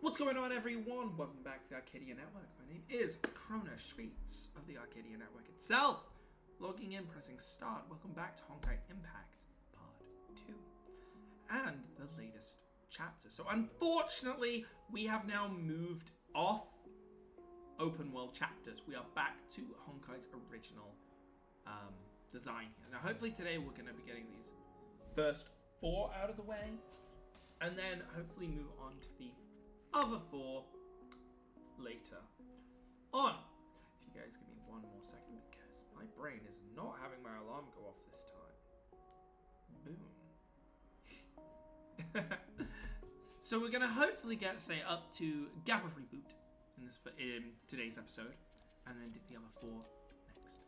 What's going on, everyone? Welcome back to the Arcadia Network. My name is Krona Schweetz of the Arcadia Network itself. Logging in, pressing start. Welcome back to Honkai Impact Part 2 and the latest chapter. So unfortunately, we have now moved off open world chapters. We are back to Honkai's original design here. Now, hopefully today we're going to be getting these first 4 out of the way, and then hopefully move on to the other 4 later on. If you guys give me one more second, because my brain is not having my alarm go off this time. Boom. So we're gonna hopefully get, say, up to Gabba Reboot in today's episode, and then do the other 4 next.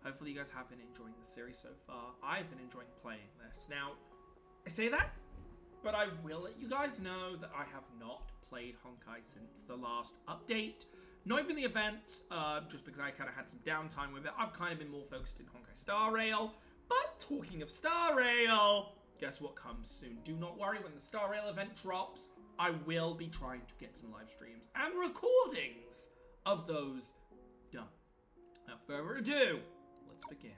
Hopefully you guys have been enjoying the series so far. I've been enjoying playing this. Now, I say that, but I will let you guys know that I have not played Honkai since the last update. Not even the events, just because I kind of had some downtime with it. I've kind of been more focused in Honkai Star Rail. But talking of Star Rail, guess what comes soon? Do not worry, when the Star Rail event drops, I will be trying to get some live streams and recordings of those done. Without further ado, let's begin.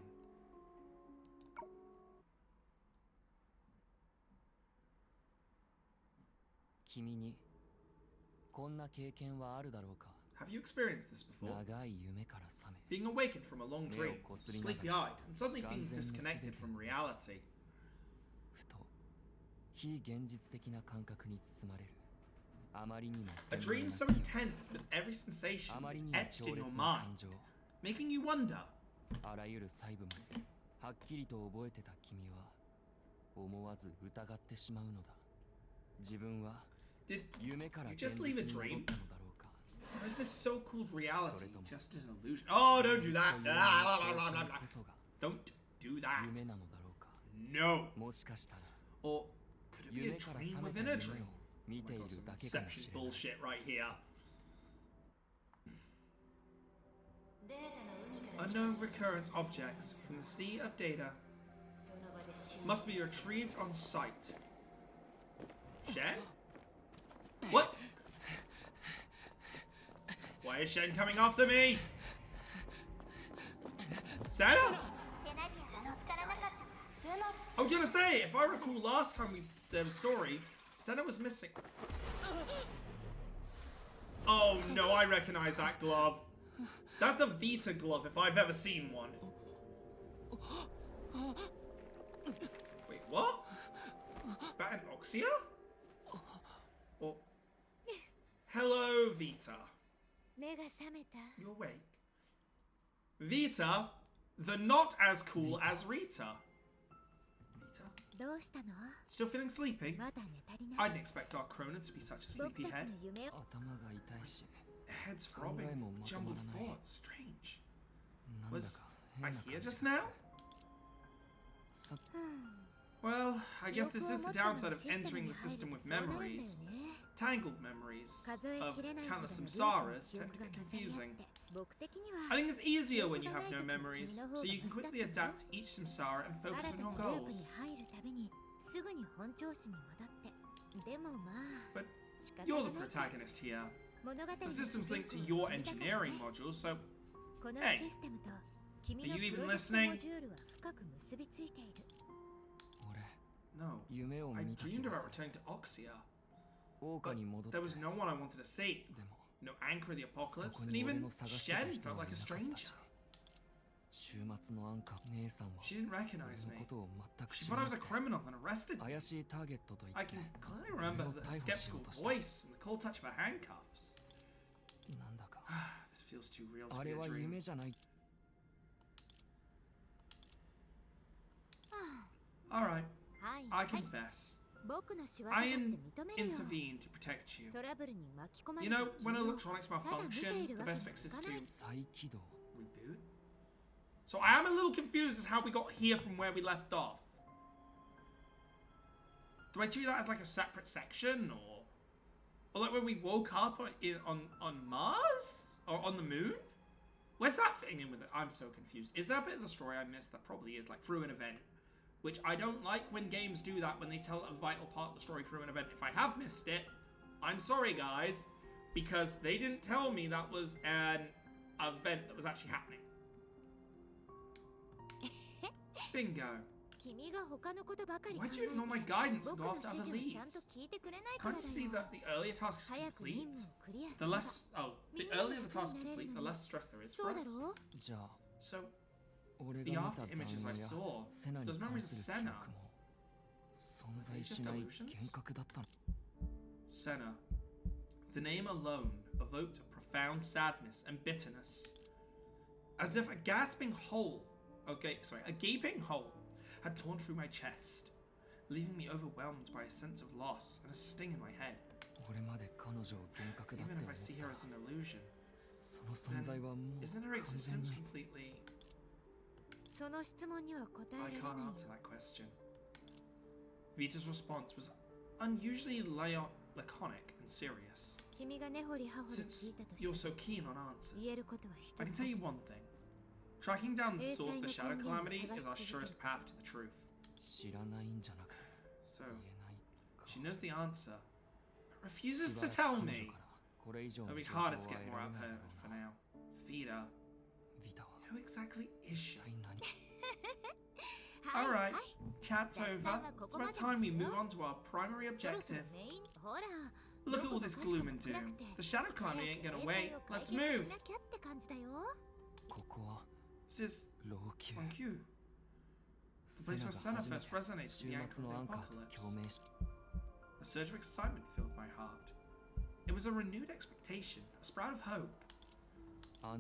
Have you experienced this before? Being awakened from a long dream, sleepy-eyed, and suddenly feeling disconnected from reality. A dream so intense that every sensation is etched in your mind, making you wonder. Did you just leave a dream? Or is this so-called reality just an illusion? Oh, don't do that! Don't do that. No! Or could it be a dream within a dream? Oh my God, some inception bullshit right here. Unknown recurrent objects from the sea of data must be retrieved on sight. Shen? What? Why is Shen coming after me? Senna? I was gonna say, if I recall last time we did a story, Senna was missing. Oh no, I recognize that glove. That's a Vita glove if I've ever seen one. Wait, what? Bat and Oxia? Or... Hello, Vita. You're awake. Vita, the not as cool as Rita. Vita? Still feeling sleepy? I didn't expect our Krona to be such a sleepyhead. Head's throbbing, jumbled thoughts. Strange. Was I here just now? Well, I guess this is the downside of entering the system with memories. Tangled memories of countless samsaras tend to get confusing. I think it's easier when you have no memories, so you can quickly adapt to each samsara and focus on your goals. But you're the protagonist here. The system's linked to your engineering module, so... Hey, are you even listening? No, I dreamed about returning to Oxia. But there was no one I wanted to see. No anchor in the apocalypse, and even Shen felt like a stranger. She didn't recognize me. She thought I was a criminal and arrested me. I can clearly remember the skeptical voice and the cold touch of her handcuffs. This feels too real to be a dream. Alright, I confess. I intervened to protect you. You know, when electronics malfunction, the best fix is to reboot. So I am a little confused as how we got here from where we left off. Do I treat that as like a separate section, or like when we woke up on Mars or on the moon? Where's that fitting in with it? I'm so confused. Is there a bit of the story I missed? That probably is, like through an event. Which I don't like when games do that, when they tell a vital part of the story through an event. If I have missed it, I'm sorry, guys, because they didn't tell me that was an event that was actually happening. Bingo. Why'd you ignore my guidance and go after other leads? Can't you see that the earlier task is complete, the earlier the task is complete, the less stress there is for us? So, the after images I saw, those memories of Senna, were they just illusions? Senna. The name alone evoked a profound sadness and bitterness. As if a gaping hole had torn through my chest, leaving me overwhelmed by a sense of loss and a sting in my head. Even if I see her as an illusion, then isn't her existence completely... I can't answer that question. Vita's response was unusually laconic and serious. Since you're so keen on answers, I can tell you one thing. Tracking down the source of the Shadow Calamity is our surest path to the truth. So, she knows the answer, but refuses to tell me. It'll be harder to get more out of her for now. Vita. Who exactly is she? Alright, chat's over. It's about time we move on to our primary objective. Look at all this gloom and doom. The Shadow Calamity ain't gonna wait. Let's move! This is Honkai, the place where Senna first resonates with the anchor of the apocalypse. A surge of excitement filled my heart. It was a renewed expectation, a sprout of hope. The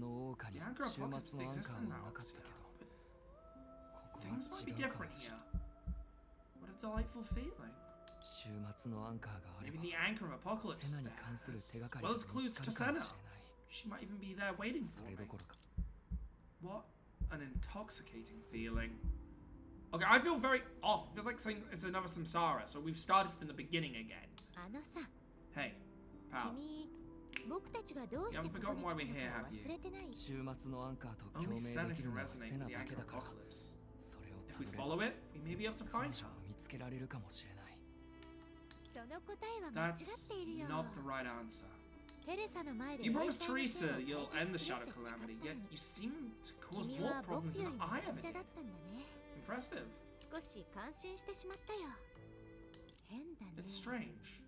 anchor of apocalypse existed in that atmosphere, but things might be different here. What a delightful feeling. Maybe the anchor of apocalypse is there, as well as clues to Senna. She might even be there waiting for me. What an intoxicating feeling. Okay, I feel very off. It feels like saying it's another samsara, so we've started from the beginning again. Hey, pal. You haven't forgotten why we're here, have you? Only Senna can resonate with the anchor of apocalypse. If we follow it, we may be able to find her. That's not the right answer. You promised Teresa you'll end the Shadow Calamity, yet you seem to cause more problems than I ever did. Impressive. It's strange.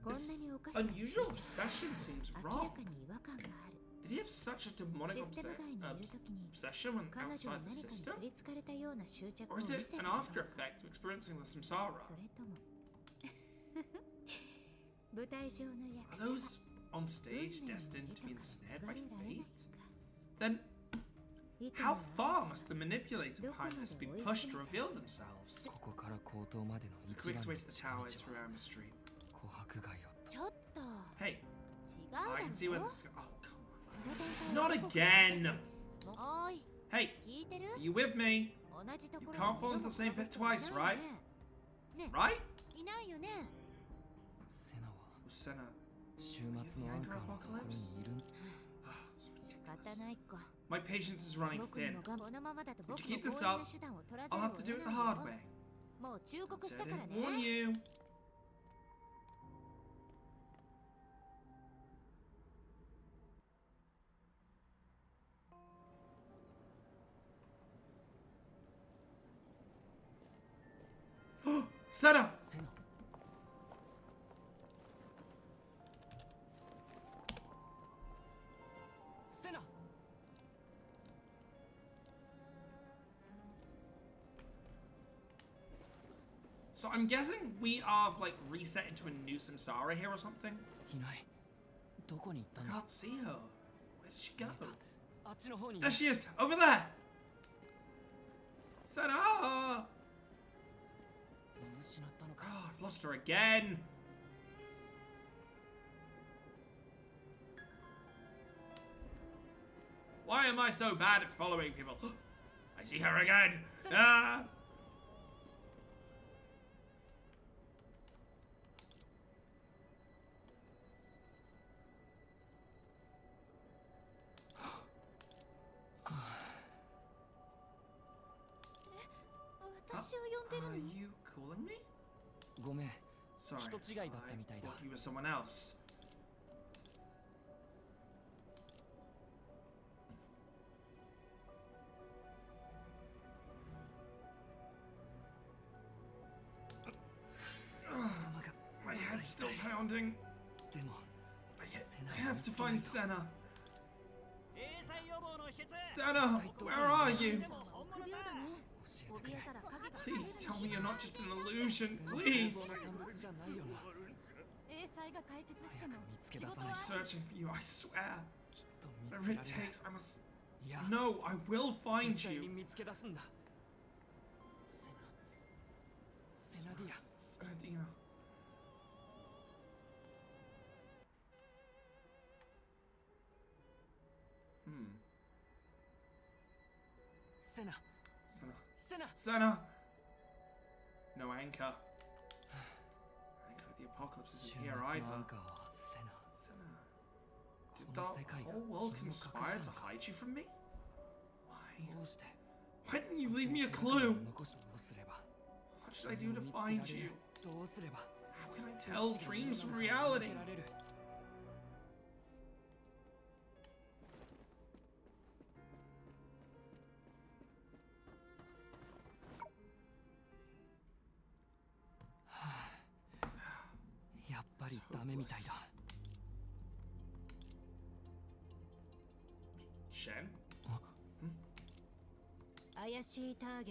This unusual obsession seems wrong. Did he have such a demonic obsession when outside the system? Or is it an after effect of experiencing the samsara? Are those on stage destined to be ensnared by fate? Then, how far must the manipulator behind this be pushed to reveal themselves? The quickest way to the tower is through Amber Street. Hey, I can see where this is going. Oh, come on. Not again! Hey, are you with me? You can't fall into the same pit twice, right? Right? Was Senna in the anchor apocalypse? Oh, that's ridiculous. My patience is running thin. If you keep this up, I'll have to do it the hard way. I didn't warn you. Senna! So I'm guessing we are like reset into a new samsara here or something. I can't see her. Where did she go? There she is, over there. Senna! Oh, I've lost her again. Why am I so bad at following people? I see her again. Ah! Are you calling me? Sorry, I thought you were someone else. My head's still pounding. I have to find Senna. Senna, where are you? Please tell me you're not just an illusion, please. I'm searching for you, I swear. Whatever it takes, I must... No, I will find you. Senadina. Senna! No anchor. Anchor of the apocalypse isn't here either. Senna. Did the whole world conspire to hide you from me? Why? Why didn't you leave me a clue? What should I do to find you? How can I tell dreams from reality? Shen?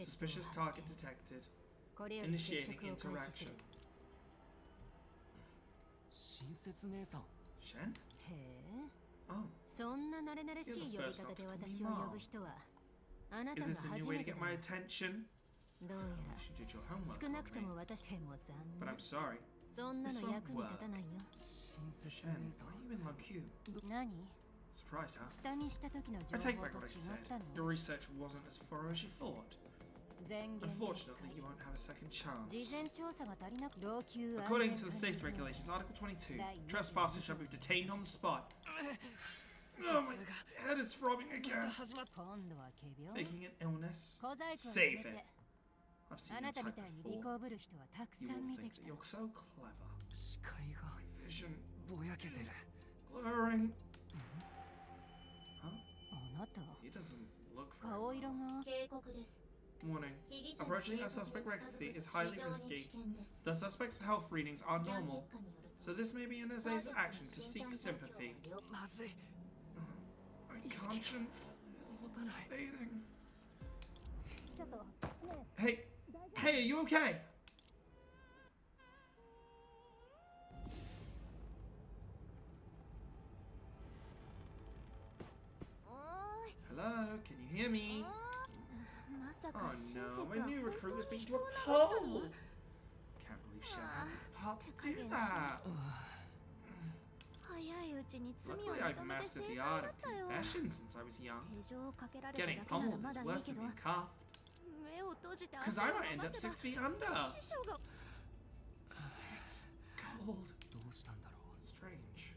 Suspicious target detected. Initiating interaction. Shen? Oh. You're the first not to call me Mom. Is this a new way to get my attention? You did your homework on me. But I'm sorry. This won't work. Shen, why are you in Lanku? Surprised, huh? I take back what I said. Your research wasn't as thorough as you thought. Unfortunately, you won't have a second chance. According to the safety regulations, Article 22, trespassers shall be detained on the spot. Oh, my head is throbbing again. Faking an illness? Save it. I've seen you type before. You will think that you're so clever. My vision is blurring. Huh? He doesn't look very well. Warning. Approaching a suspect recklessly is highly risky. The suspect's health readings are normal, so this may be an evasive action to seek sympathy. My conscience is fading. Hey, are you okay? Hello, can you hear me? Oh no, my new recruit was beaten to a pole! Can't believe Shen had the heart to do that! Luckily I've mastered the art of confession since I was young. Getting pummeled is worse than being cuffed. Cause I might end up 6 feet under! It's cold. Strange.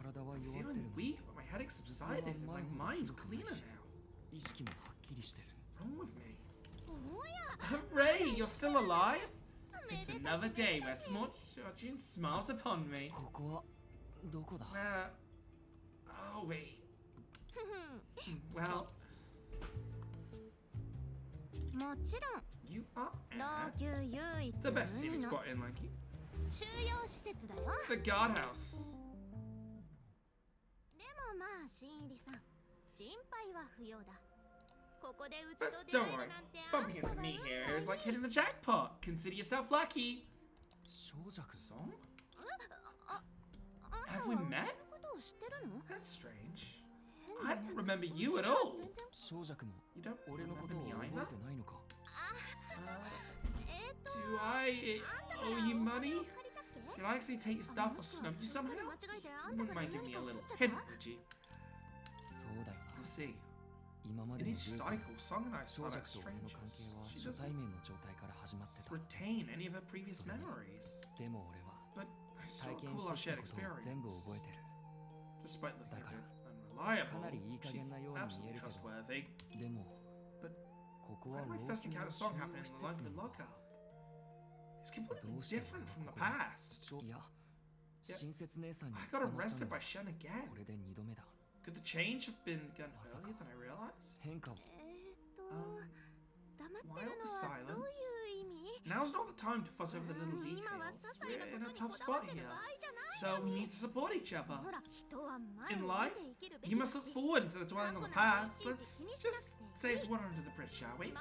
I'm feeling weak, but my headache subsided and my mind's cleaner now. What's wrong with me? Hooray! You're still alive? It's another day where small fortune smiles upon me. Where? Oh wait. Well. You are at the best scenic spot in Lanky. The guardhouse. But don't worry, bumping into me here is like hitting the jackpot. Consider yourself lucky. Song? Have we met? That's strange. I don't remember you at all. You don't remember me either? Do I owe you money? Did I actually take your stuff or snub you somehow? You wouldn't mind giving me a little hint, would you? I see. In each cycle, Song and I start out strangers. She doesn't retain any of her previous memories. But I still recall our shared experience. Despite looking a bit unreliable, she's absolutely trustworthy. But why did my first encounter Song happen in the Lanku lockup? It's completely different from the past. Yep. I got arrested by Shen again. Could the change have been begun earlier than I realized? Why all the silence? Now's not the time to fuss over the little details. We're in a tough spot here, so we need to support each other. In life, you must look forward instead of dwelling on the past. Let's just say it's water under the bridge, shall we?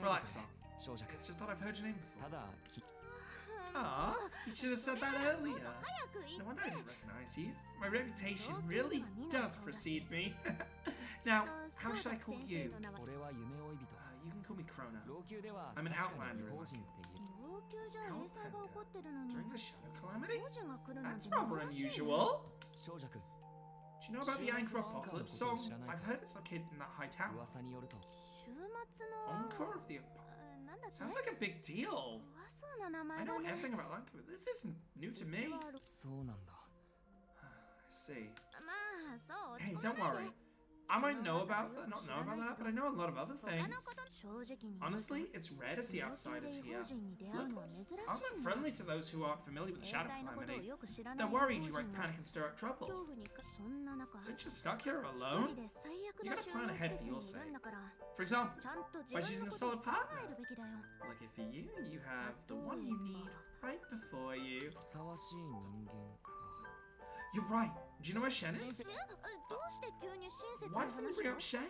Relax, son. It's just that I've heard your name before. Ah, you should have said that earlier. No wonder I didn't recognize you. My reputation really does precede me. Now, how should I call you? You can call me Krona. I'm an outlander in Outlander. During the Shadow Calamity? That's rather unusual. Do you know about the Anchor Apocalypse song? I've heard it's located in that high tower. Encore of the Apocalypse? Sounds like a big deal. I know everything about Anchor. This isn't new to me. I see. Hey, don't worry. I might not know about that, but I know a lot of other things. Honestly, it's rare to see outsiders here. Locals aren't that friendly to those who aren't familiar with the Shadow Calamity. They're worried you might panic and stir up trouble. Since you're stuck here alone, you gotta plan ahead for your sake. For example, by choosing a solid partner. Lucky for you, you have the one you need right before you. You're right. Do you know where Shen is? Why didn't you bring up Shen?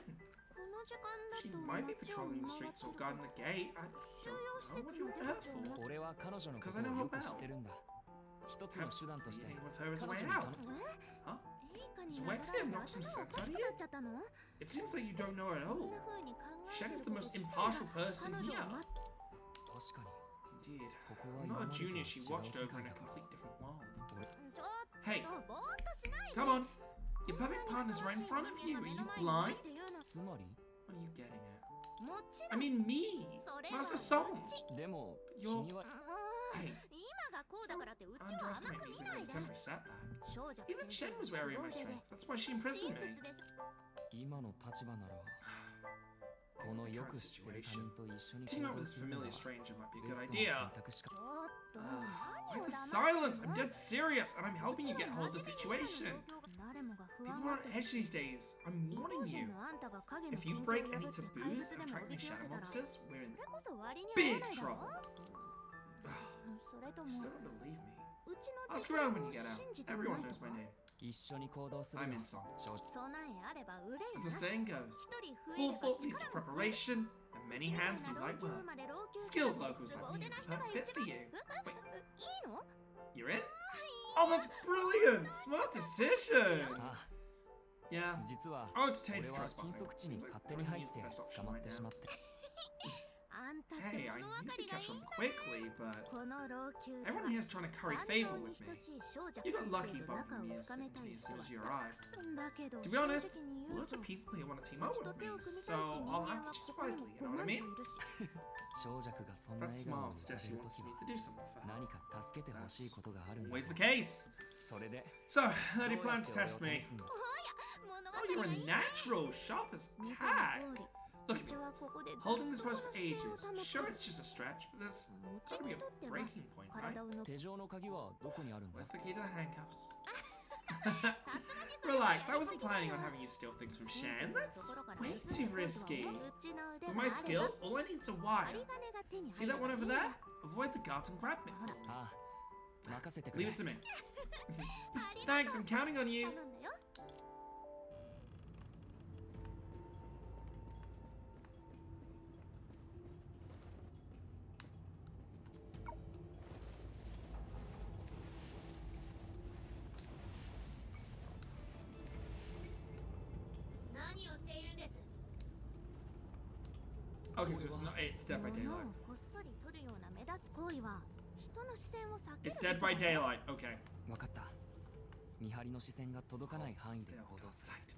She might be patrolling the streets or guarding the gate. I don't know what you want her for. Because I know her well. Pleading with her as a way out. Huh? So where's gonna knock some sense out of you? It seems like you don't know her at all. Shen is the most impartial person here. Indeed. I'm not a junior she watched over in a complete different world. Hey, come on. Your perfect partner's right in front of you. Are you blind? What are you getting at? I mean me, Master Song. But you're... Hey, don't underestimate me because of a temporary setback. Even Shen was wary of my strength. That's why she imprisoned me. Current situation. Teaming up with this familiar stranger might be a good idea. Why the silence? I'm dead serious, and I'm helping you get hold of the situation. People are on edge these days. I'm warning you. If you break any taboos and attract any shadow monsters, we're in big trouble. Still don't believe me. Ask around when you get out. Everyone knows my name. I'm in song. As the saying goes, full thought leads to preparation, and many hands do light work. Skilled locals like me is a perfect fit for you. Wait, you're in? Oh, that's brilliant! Smart decision! Yeah, I was detained for trespassing. Seems like trying to use the best option right now. Hey, I need to catch on quickly, but everyone here's trying to curry favor with me. You got lucky bumping me into me as soon as you arrived. To be honest, loads of people here want to team up with me, so I'll have to choose wisely, you know what I mean? That smile suggests she wants me to do something for her. That's always the case. So, how do you plan to test me? Oh, you're a natural, sharp as tack. Look at me, holding this pose for ages. Sure, it's just a stretch, but there's gotta be a breaking point, right? Where's the key to the handcuffs? Relax, I wasn't planning on having you steal things from Shan. That's way too risky. With my skill, all I need is a wire. See that one over there? Avoid the guards and grab me. Leave it to me. Thanks, I'm counting on you. Okay, so it's Dead by Daylight. It's Dead by Daylight, okay. Stay out of sight.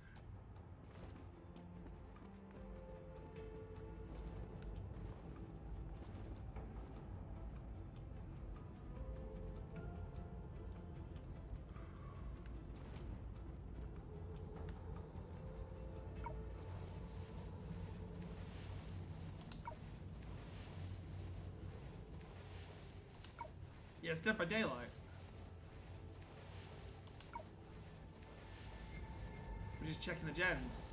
Yeah, it's Dead by Daylight. We're just checking the gens.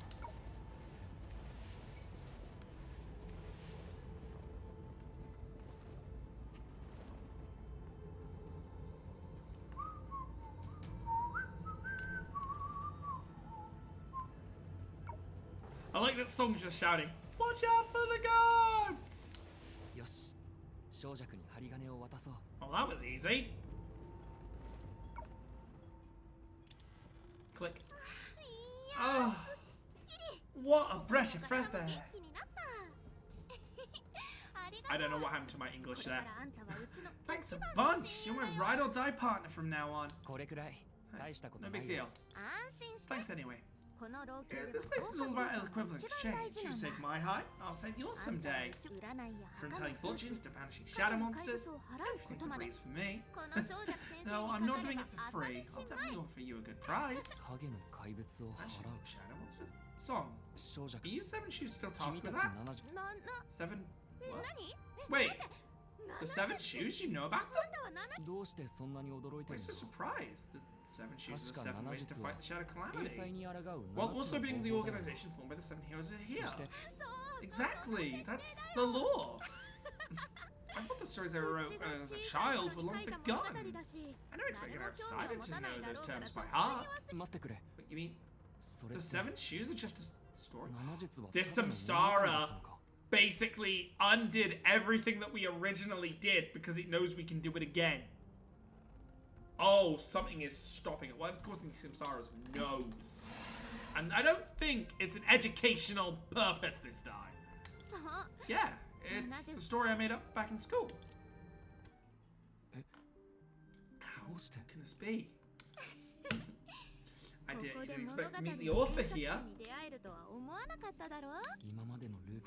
I like that song just shouting, "Watch out for the gods!" Oh, that was easy. Click. Oh, what a breath of fresh air. I don't know what happened to my English there. Thanks a bunch. You're my ride or die partner from now on. No big deal. Thanks anyway. Yeah, this place is all about equivalent exchange. You save my hide, I'll save yours someday. From telling fortunes to banishing shadow monsters, everything's a breeze for me. No, I'm not doing it for free. I'll definitely offer you a good price. Shadow monsters? Song. Are you Seven Shoes still tasked with that? Seven? What? Wait, the Seven Shoes? You know about them? We're so surprised. The Seven Shoes are the 7 ways to fight the Shadow Calamity. While also being the organization formed by the 7 heroes here. Exactly, that's the law. I thought the stories I wrote as a child were long forgotten. I don't expect an outsider to know those terms by heart. Wait, you mean the 7 Shoes are just a story? This Samsara basically undid everything that we originally did because it knows we can do it again. Oh, something is stopping it. Whatever's causing Samsara's nose. And I don't think it's an educational purpose this time. Yeah, it's the story I made up back in school. How can this be? You didn't expect to meet the author here.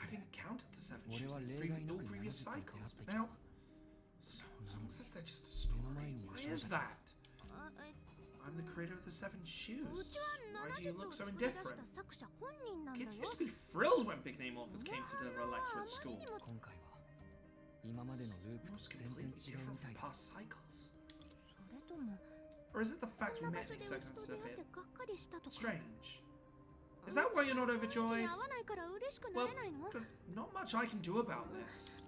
I've encountered the 7 Shoes in all previous cycles, but now someone says they're just a story. Why is that? I'm the creator of the 7 Shoes. Why do you look so indifferent? Kids used to be thrilled when big name authors came to deliver a lecture at school. Almost completely different from past cycles. Or is it the fact we met in these segments a bit strange? Is that why you're not overjoyed? Well, there's not much I can do about this.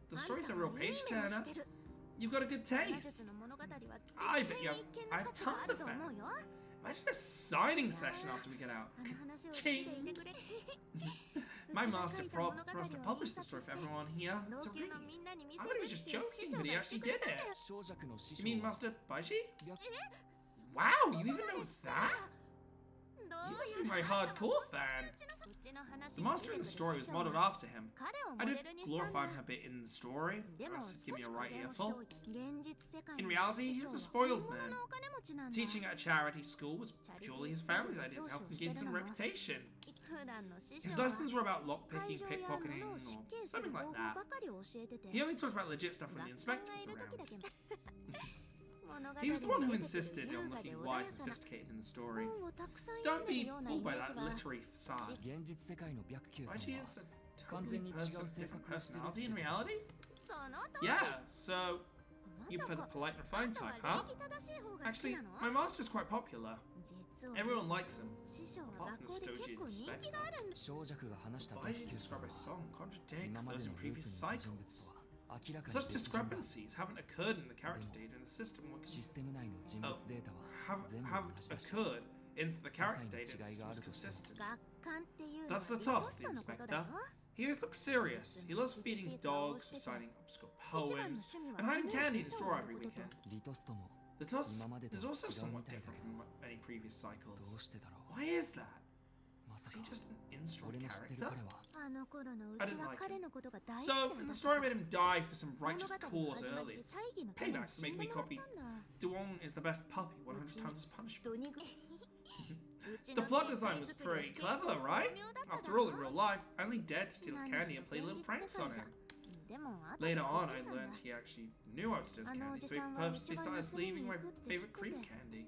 The story's a real page-turner. You've got a good taste. I bet I have tons of fans. Imagine a signing session after we get out. Ching! My master promised to publish the story for everyone here to read. I thought he was just joking, but he actually did it. You mean Master Baiji? Wow, you even know that? You must be my hardcore fan. The master in the story was modeled after him. I did glorify him a bit in the story, or else he'd give me a right earful. In reality, he was a spoiled man. Teaching at a charity school was purely his family's idea to help him gain some reputation. His lessons were about lockpicking, pickpocketing, or something like that. He only talks about legit stuff when the inspector's around. He was the one who insisted on looking wise and sophisticated in the story. Don't be fooled by that literary facade. Baiji is a totally different personality in reality? Yeah, so you prefer the polite and refined type, huh? Actually, my master's quite popular. Everyone likes him, apart from the stodgy inspector. Baiji described by song contradicts those in previous cycles. Such discrepancies haven't occurred in the character data in the system haven't occurred in the character data in the system is consistent. That's the task, the inspector. He always looks serious. He loves feeding dogs, reciting obscure poems, and hiding candy in his drawer every weekend. The task is also somewhat different from any previous cycles. Why is that? Is he just an in-story character? I didn't like him. So, in the story I made him die for some righteous cause early. It's payback for making me copy Duong is the best puppy 100 times as punishment. The plot design was pretty clever, right? After all, in real life, I only dared to steal his candy and play little pranks on him. Later on, I learned he actually knew I would steal his candy, so he purposely started leaving my favorite cream candy.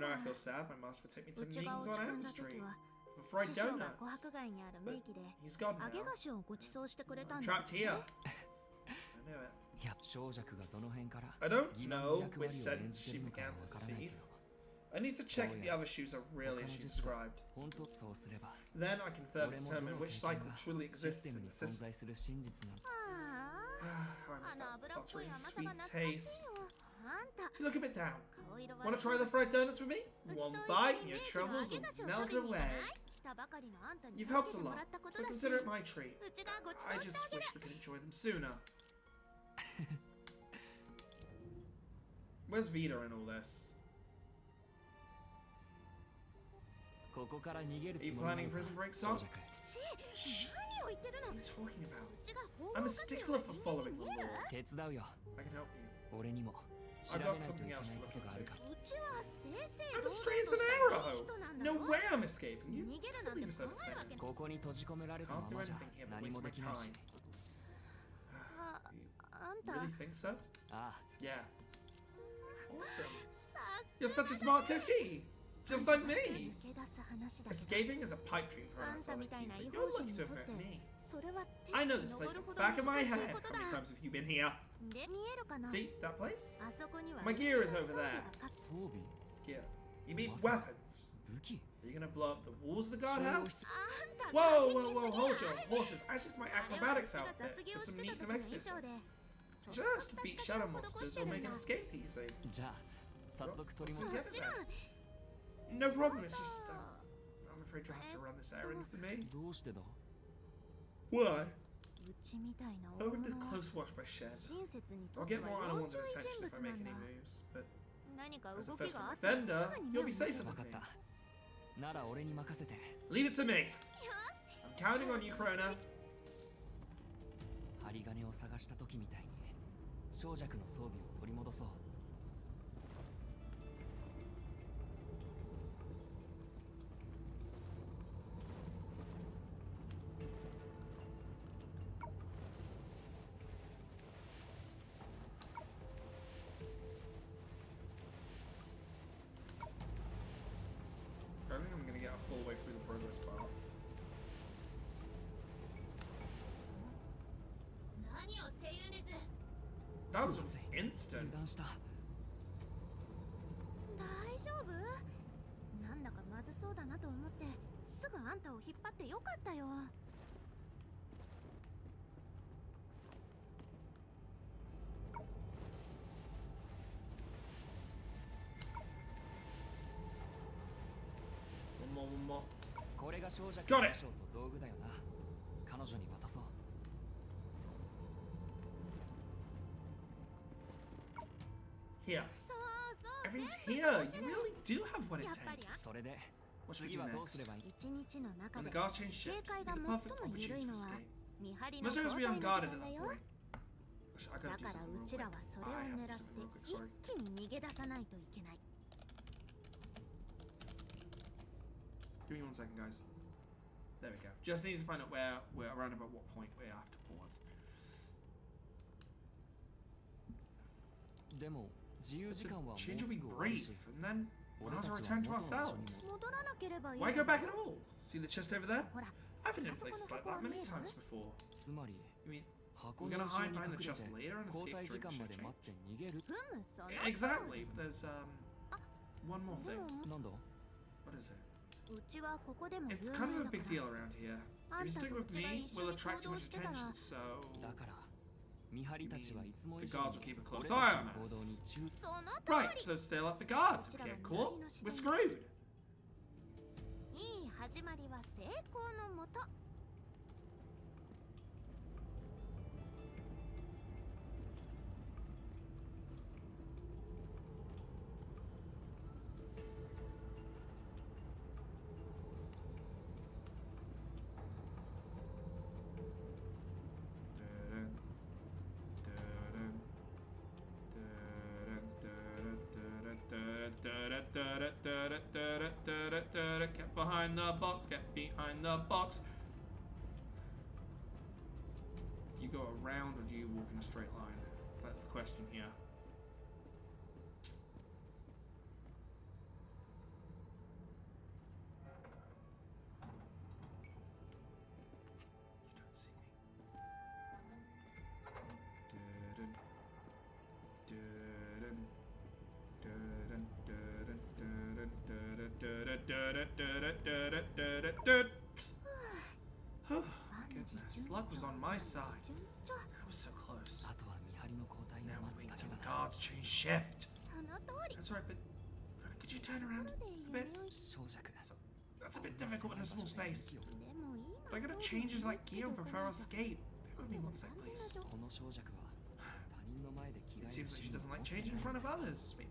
Whenever I feel sad, my master would take me to うちが Ming's 落ち on 込ん Elm だ時 Street は for fried 師匠が琥 donuts. 珀街にある名機で He's gone 揚げ now. 菓子をご馳走してくれたん I'm だ trapped here. I knew it. や小弱がどの辺から I don't 疑問の know 役 which 割を演 sentence じて she るのか began は to わからない deceive. けど I need to check if the other shoes are real as she described. 本当そうすれば Then I can further 俺も determine どの which 経験 cycle が truly シス exists テム in に the 存 system. 在する真実なの How I あ missed の that 油っぽい buttery 甘さ sweet が懐かしい taste. よ。あんた You look a bit down. 顔色は Want to try the fried donuts with me? うちと One 一緒 bite に and メ your イクの troubles 揚げ will 菓子を melt 取りに行かない away. 来たばかりのあんたに You've 助 helped け a ても lot, らったこと so だし、 consider it my treat. うちがごち I そうして just あげる。 wish we could enjoy them sooner. Where's Vita in all this? ここから逃げる Are you つもりな planning の a か prison break 小 song? 弱 し、何を言ってる What の？ are you talking about? うちが法 I'm a を犯すよ stickler うな for 人間 following に the 見える？ law. 手伝うよ I can help you. 俺にも調 I べ got ないとい something けない else to こ look とがあるから into. うちは正々 I'm 堂 as 々 straight as と an したいい arrow. 人なんだ No よ。 way I'm escaping. You 逃げるなん completely て怖いわ misunderstand. けない。ここに閉じ込められた Can't ま do まじゃ anything here but 何 waste も my できないし time. あん You た really think so? ああ Yeah. Awesome. さ You're such a smart cookie. Just like 抜 me. け出す話だけど Escaping is a pipe dream for あ an んたみ outsider たいな but 違 you're 法人 lucky に to と have って met me. それは I know 手 this に place 登る like ほ the ど back of my 難しい hand. こと How だ many times have you been here? で見えるかな See that place? あそこには My gear is over there. 装備 Gear. You mean Awesome. weapons? 武器 Are you gonna blow up the walls of the guardhouse? あんた Whoa, 過 whoa, 激 whoa, すぎ hold ない your horses. That's just my あれはう acrobatics ちが outfit 卒業 with し some て neat た時の衣 mechanism. 装で Just to beat shadow monsters or make an escape easy. じゃあ早速取り What's 戻 together るもちろん then? No problem, it's just I'm afraid you'll have to run this errand for me. どうしてだ Why? うちみたいな I 大 went 物 to は close watch by Shed. 親切にと I'll って get は more 要 unwanted 注意 attention 人 if I 物 make なん any だ moves, but 何か as a 動き first があ time ったらす offender, ぐに you'll 目を be 向ける safer 分 than かっ me. たなら俺に任せて Leave it to me. よし I'm counting on you, Krona. 針金を探した時みたいに小弱の装備を取り戻そう I don't think I'm gonna get a full way through the progress bar. 何をしているんです That was まずい instant. 油断した大丈夫なんだかまずそうだなと思ってすぐあんたを引っ張ってよかったよ One more, one more. これが小弱 Got の it. 衣装と道具だよな彼女に渡そう Here. そうそう Everything's 全部 here. 揃って You る really do have what it やっぱり takes. それで What should we 次 do はどう next? すればいい一日の中 When で the guards change 警 shift, 戒 it'll が be 最 the も perfect 緩い opportunity の to は escape. 見張りの As 交 long as we 代 on の guard 時 at 間だ that よ point. Actually, I だ gotta do から something う real ちら quick. はそれを I have 狙 to っ do something real quick, て sorry. 一気に逃げ出さないといけない Give me 1 second, guys. There we go. Just need to find out where we're around about what point we have to pause. でも自由 But 時 the 間はもうす change will be ぐ終わる brief, し and then we'll 俺 have た to ちは return 元 to の場所 ourselves. にも戻らなければいい Why go back at all? See the chest over there? ほら I've been in あそこの places like 箱は that 見 many える times before. つまり You mean 箱 we're の gonna 後ろ hide に behind 隠 the れ chest て later and 交 escape 代時 during 間 the ま shift で change? 待って逃げる その通り Exactly, but there's one more で thing. もなんだ What is it? うちはここでも有 It's 名 kind of a だ big か deal ら around here. あ If ん you た stick とう with ちが me, 一緒 we'll に attract 行 too 動 much してたら attention, so だから見張りたちはいつも以 The 上 guards に will keep a 俺 close た eye ち on の行動 us. に注意その通 Right, り so stay off the guards. If we get caught, we're screwed. いい始まりは成功のもと Get behind the box, get behind the box. Do you go around or do you walk in a straight line? That's the question here. You don't see me. luck was on my side. 順調。 I was so close. あとは見張りの交代 Now を we're 待つ waiting だけ till the だ。 guards change shift. その通り。 That's right, but could you turn と around ころで a 夢 bit? 追い。小弱。 That's a bit difficult in a small space. でも今 But I gotta change into like gear and prepare our escape. Bear with me one sec, please. この小弱は他人の前で着替 It える seems like シ she ーンを doesn't 持 like って changing in ない front of others. Wait,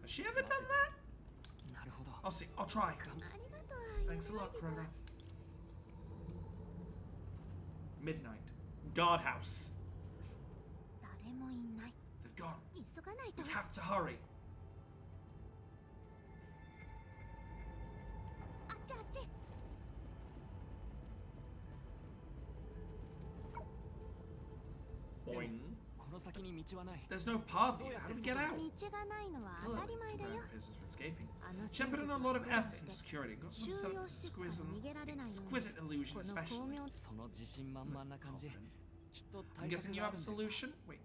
has she ever done that? なるほど。 I'll see. I'll try. ありがとう。 Thanks a 夢 lot, 追い人。 Crona. Midnight. Guardhouse. 誰もいない。 They've gone. 急がないと。 We have to hurry. あっちあっち。 Boing. この先に道はない。 There's no path here. How do we get out? 道がないのは当た Clearly, り前だよ。 Grand Princess for escaping. あの She had put in a lot of effort into security and got some 収 sort 容 of 施設から exquisite, 逃げられないように exquisite illusion, この especially. 巧妙。その自信満々な感じ。 Confident. きっと I'm 対策 guessing you があ have a るんだよ。 solution? Wait,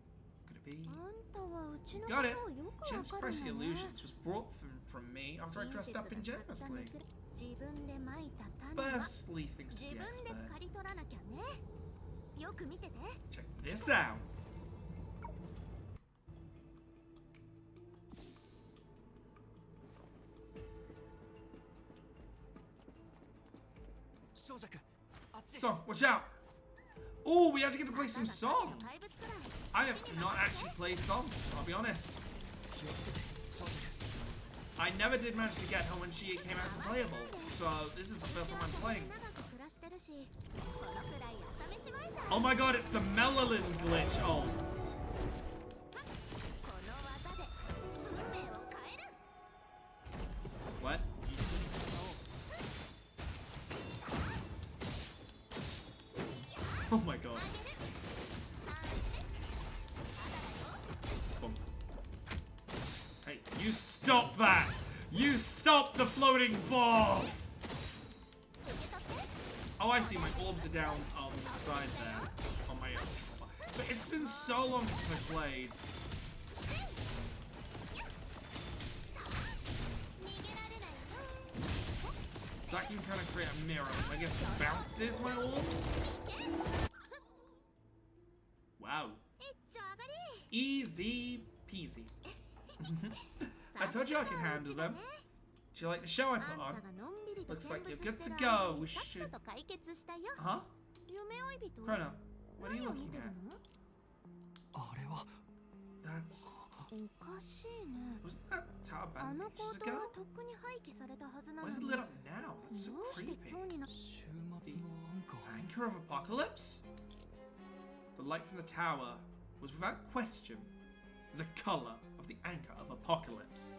could it be? あんたはうちのこ Got it. とをよく Jen's わかるん pricey だね。 illusions was brought from me after I 親 dressed 切 up が ingenuously. 買った自分でまいた種は Firstly, thanks 自 to 分 the で expert. 刈り取らなきゃね。よく見てて。 Check this out. 小弱。あっち。 Song, watch out. Oh, we actually get to play some ただ song. 怪物くらい。 I have not actually played song, I'll be honest. 気をつけて。小弱。 I never did manage to get her when she came out as playable, so this is the first time I'm playing. 長く暮らしてるし、このくらい朝飯前さ。 Oh my god, it's the Melalin glitch ult. この技で運命を変える。 What? Oh my god. Boom. Hey, you stop that! You stop the floating balls! Oh, I see. My orbs are down on the side there. On my. So it's been so long since I played. That can kind of create a mirror. I guess it bounces my orbs. Wow. 一丁上がり。 Easy peasy. I told you I could handle them. Do you like the show I あん put た on? がのんびりと Looks 見 like 物 you're して good to る go. 間に We さっ should. さと解決したよ。 Huh? 夢追い人。 Chrono, what are you 何を見 looking てる at? の？あれは。 That's. おかしいね。 Wasn't that tower あ banned の ages 行動は ago? とっくに廃棄されたはずな Why の is it に。 lit up now? That's so どうして creepy. 今日にな。週末のアンカー。 Anchor of Apocalypse? The light from the tower was without question the color of the anchor of Apocalypse.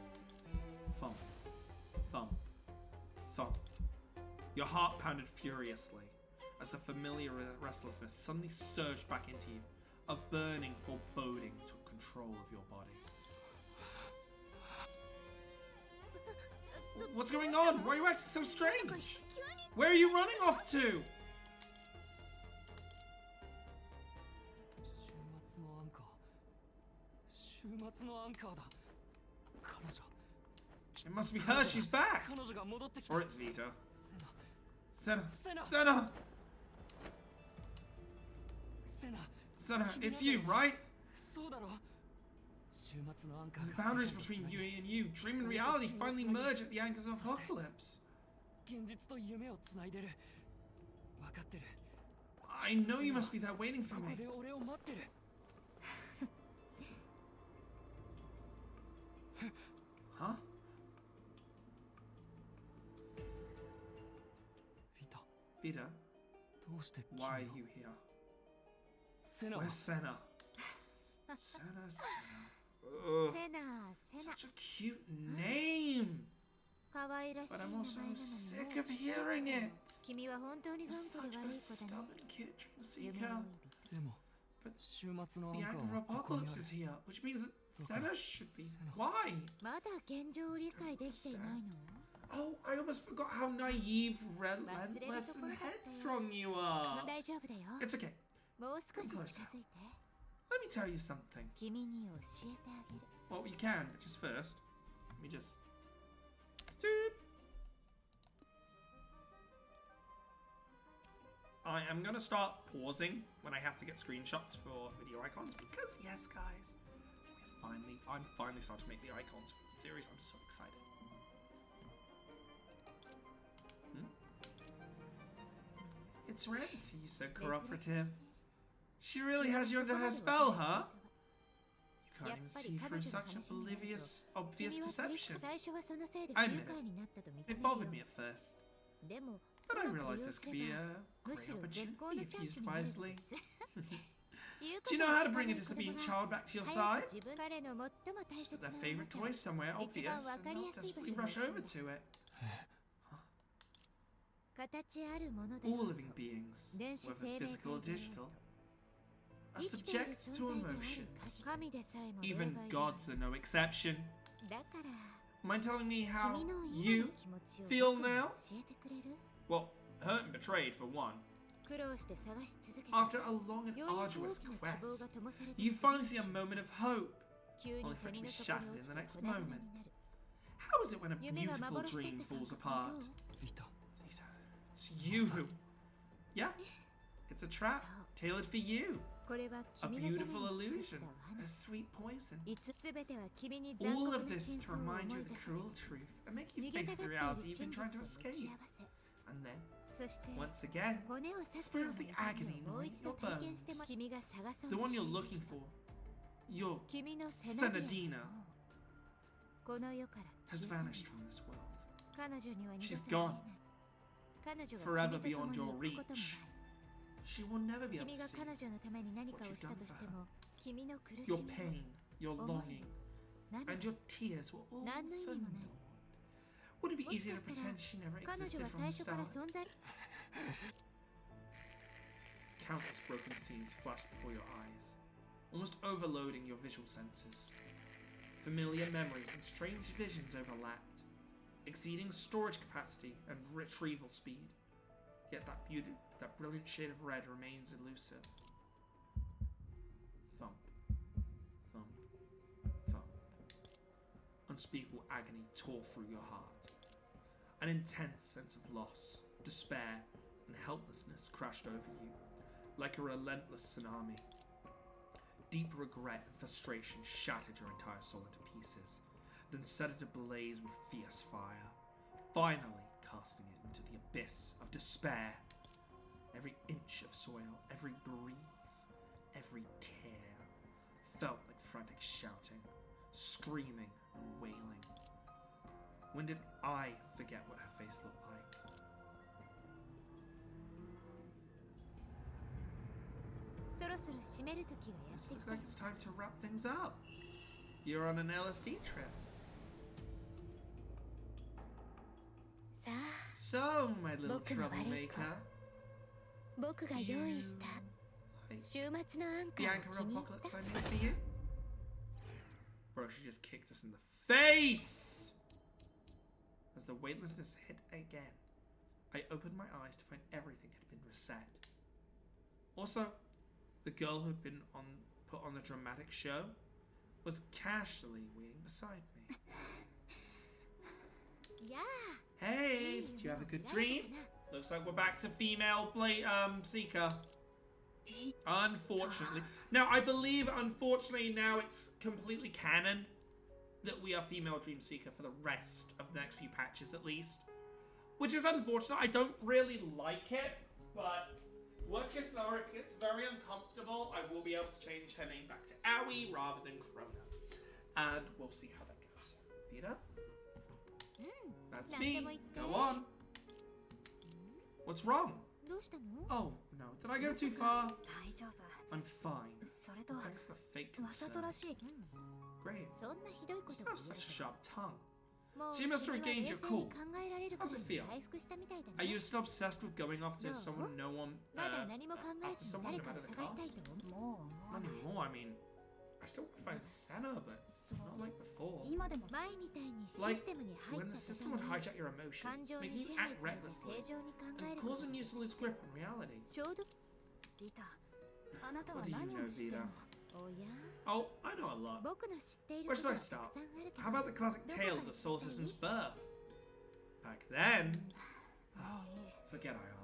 Thump, thump, thump. Your heart pounded furiously as the familiar restlessness suddenly surged back into you. A burning foreboding took control of your body. What's going on? Why are you acting so strange? 急に。 Where are you running off to? 週末のアンカーだ。彼女。 It must be her, she's back! 彼女が戻ってきた。 Or it's Vita. セナ。 Senna! Senna! Senna! セナ。 Senna, it's you, right? そうだろ。週末のアンカー The が boundaries 世界を between つなぎ you and you, dream and reality, finally merge at the anchors of Apocalypse. 現実と夢をつないでる。分かってる。 I know you must be there waiting for ここ me. で俺を待ってる。 Huh? フィタ、 Vita, どうして君 why を are you here? セナは Where's Senna? Senna, Senna. Ugh. セナ、セナ。 Such a cute name! 可愛らしい But 名 I'm 前 also なの sick ね。 of hearing it! 君は本当に You're 頑 such 固で a 悪い子だね。 stubborn kid, dream 夢追い seeker. 人。でも But 週末のア the ンカー anchor は of ここにあ Apocalypse る。 is here, which means that Senna should be. Senna. Why? まだ現状を理解できていないの？ Oh, I almost forgot how naive, relentless, and headstrong you もう are. 大丈夫だよ。 It's okay. もう少し近づいて。 Let me tell you something. 君に教えてあげる。 Well, you can, but just first, let me just. Dude. I am going to start pausing when I have to get screenshots for video icons because, yes, guys, I'm finally starting to make the icons for the series. I'm so excited. It's rare to see you so cooperative. She really has you under her spell, huh? You can't even see through such obvious deception. I admit it bothered me at first. But I realized this could be a great opportunity if used wisely. Do you know how to bring a disobedient child back to your side? Just put their favorite toy somewhere obvious and not desperately rush over to it. All living beings, whether physical or digital, are subject to emotions. Even gods are no exception. Mind telling me how you feel now? Well, hurt and betrayed for one. After a long and arduous quest, you finally see a moment of hope, only for it to be shattered in the next moment. How is it when a beautiful dream falls apart? Vita. It's you who... Yeah, it's a trap, tailored for you. A beautiful illusion, a sweet poison. All of this to remind you of the cruel truth and make you face the reality you've been trying to escape. And then, once again, experience the agony gnawing your bones. The one you're looking for, your Senadina, has vanished from this world. She's gone, forever beyond your reach. She will never be able to see what you've done for her. Your pain, your longing, and your tears were all for naught. Would it be easier to pretend she never existed from the start? Countless broken scenes flash before your eyes, almost overloading your visual senses. Familiar memories and strange visions overlapped, exceeding storage capacity and retrieval speed. Yet that brilliant shade of red remains elusive. Thump, thump, thump. Unspeakable agony tore through your heart. An intense sense of loss, despair, and helplessness crashed over you, like a relentless tsunami. Deep regret and frustration shattered your entire soul into pieces, then set it ablaze with fierce fire, finally casting it into the abyss of despair. Every inch of soil, every breeze, every tear felt like frantic shouting, screaming, and wailing. When did I forget what her face looked like? This looks like it's time to wrap things up. You're on an LSD trip. So, my little troublemaker, you like the anchor apocalypse I made for you? Bro, she just kicked us in the face! As the weightlessness hit again, I opened my eyes to find everything had been reset. Also, the girl who'd been put on the dramatic show was casually waiting beside me. Hey, did you have a good dream? Looks like we're back to female Seeker. Unfortunately. Now, I believe, unfortunately, now it's completely canon that we are female Dream Seeker for the rest of the next few patches, at least. Which is unfortunate. I don't really like it, but worst case scenario, if it gets very uncomfortable, I will be able to change her name back to Aoi rather than Krona. And we'll see how that goes. Vita? That's me. Go on. What's wrong? Oh, no. Did I go too far? I'm fine. Thanks to the fake concern. Great. You still have such a sharp tongue. So you must have regained your cool. How's it feel? Are you still obsessed with going after someone no one, after someone no matter the cost? Not anymore, I mean, I still want to find Senna, but not like before. Like, when the system would hijack your emotions, making you act recklessly, and causing you to lose grip on reality. What do you know, Vita? Oh, I know a lot. Where should I start? How about the classic tale of the solar system's birth? Back then... Oh, forget I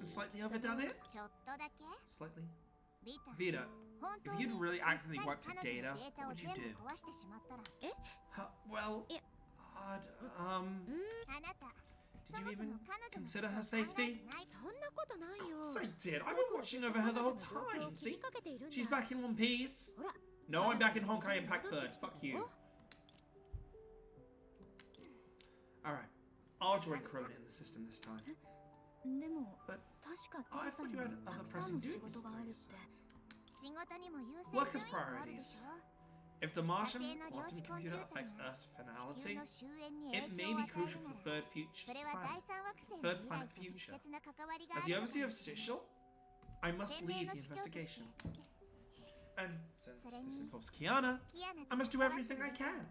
and slightly overdone it. ちょっとだけ Slightly. リタ Vita, 本当 if に you'd really accidentally うっか wiped り your 彼女の data, データ what を would you 全部 do? 壊してしまったら Well, Mm. I'd, あなた Did you even consider her safety? そんなことないよ Of course I did. I've been watching over her the whole time. See? She's back in One Piece. ほら No, I'm back in Honkai Impact 3rd. Fuck you. Alright. I'll join Krona in the system this time. でも But 確か I テ thought レ you サ had に other たくさん pressing の仕 duties 事があるっ to て 仕事にも優先 Work as 順位があるでし priorities. ょ If the Martian 火星の量 quantum 子コンピュ computer ーター affects が Earth's 地 finality, 球の終焉に it 影 may 響を be 与え crucial る for な the ら third future それは第 planet. 三惑星の Third 未来 planet と密 future. 接な関わりがあ As る the から overseer of Stitchel, I must 天命 lead の the 司教として investigation. And since this involves Kiana, キアナ I must do everything I can.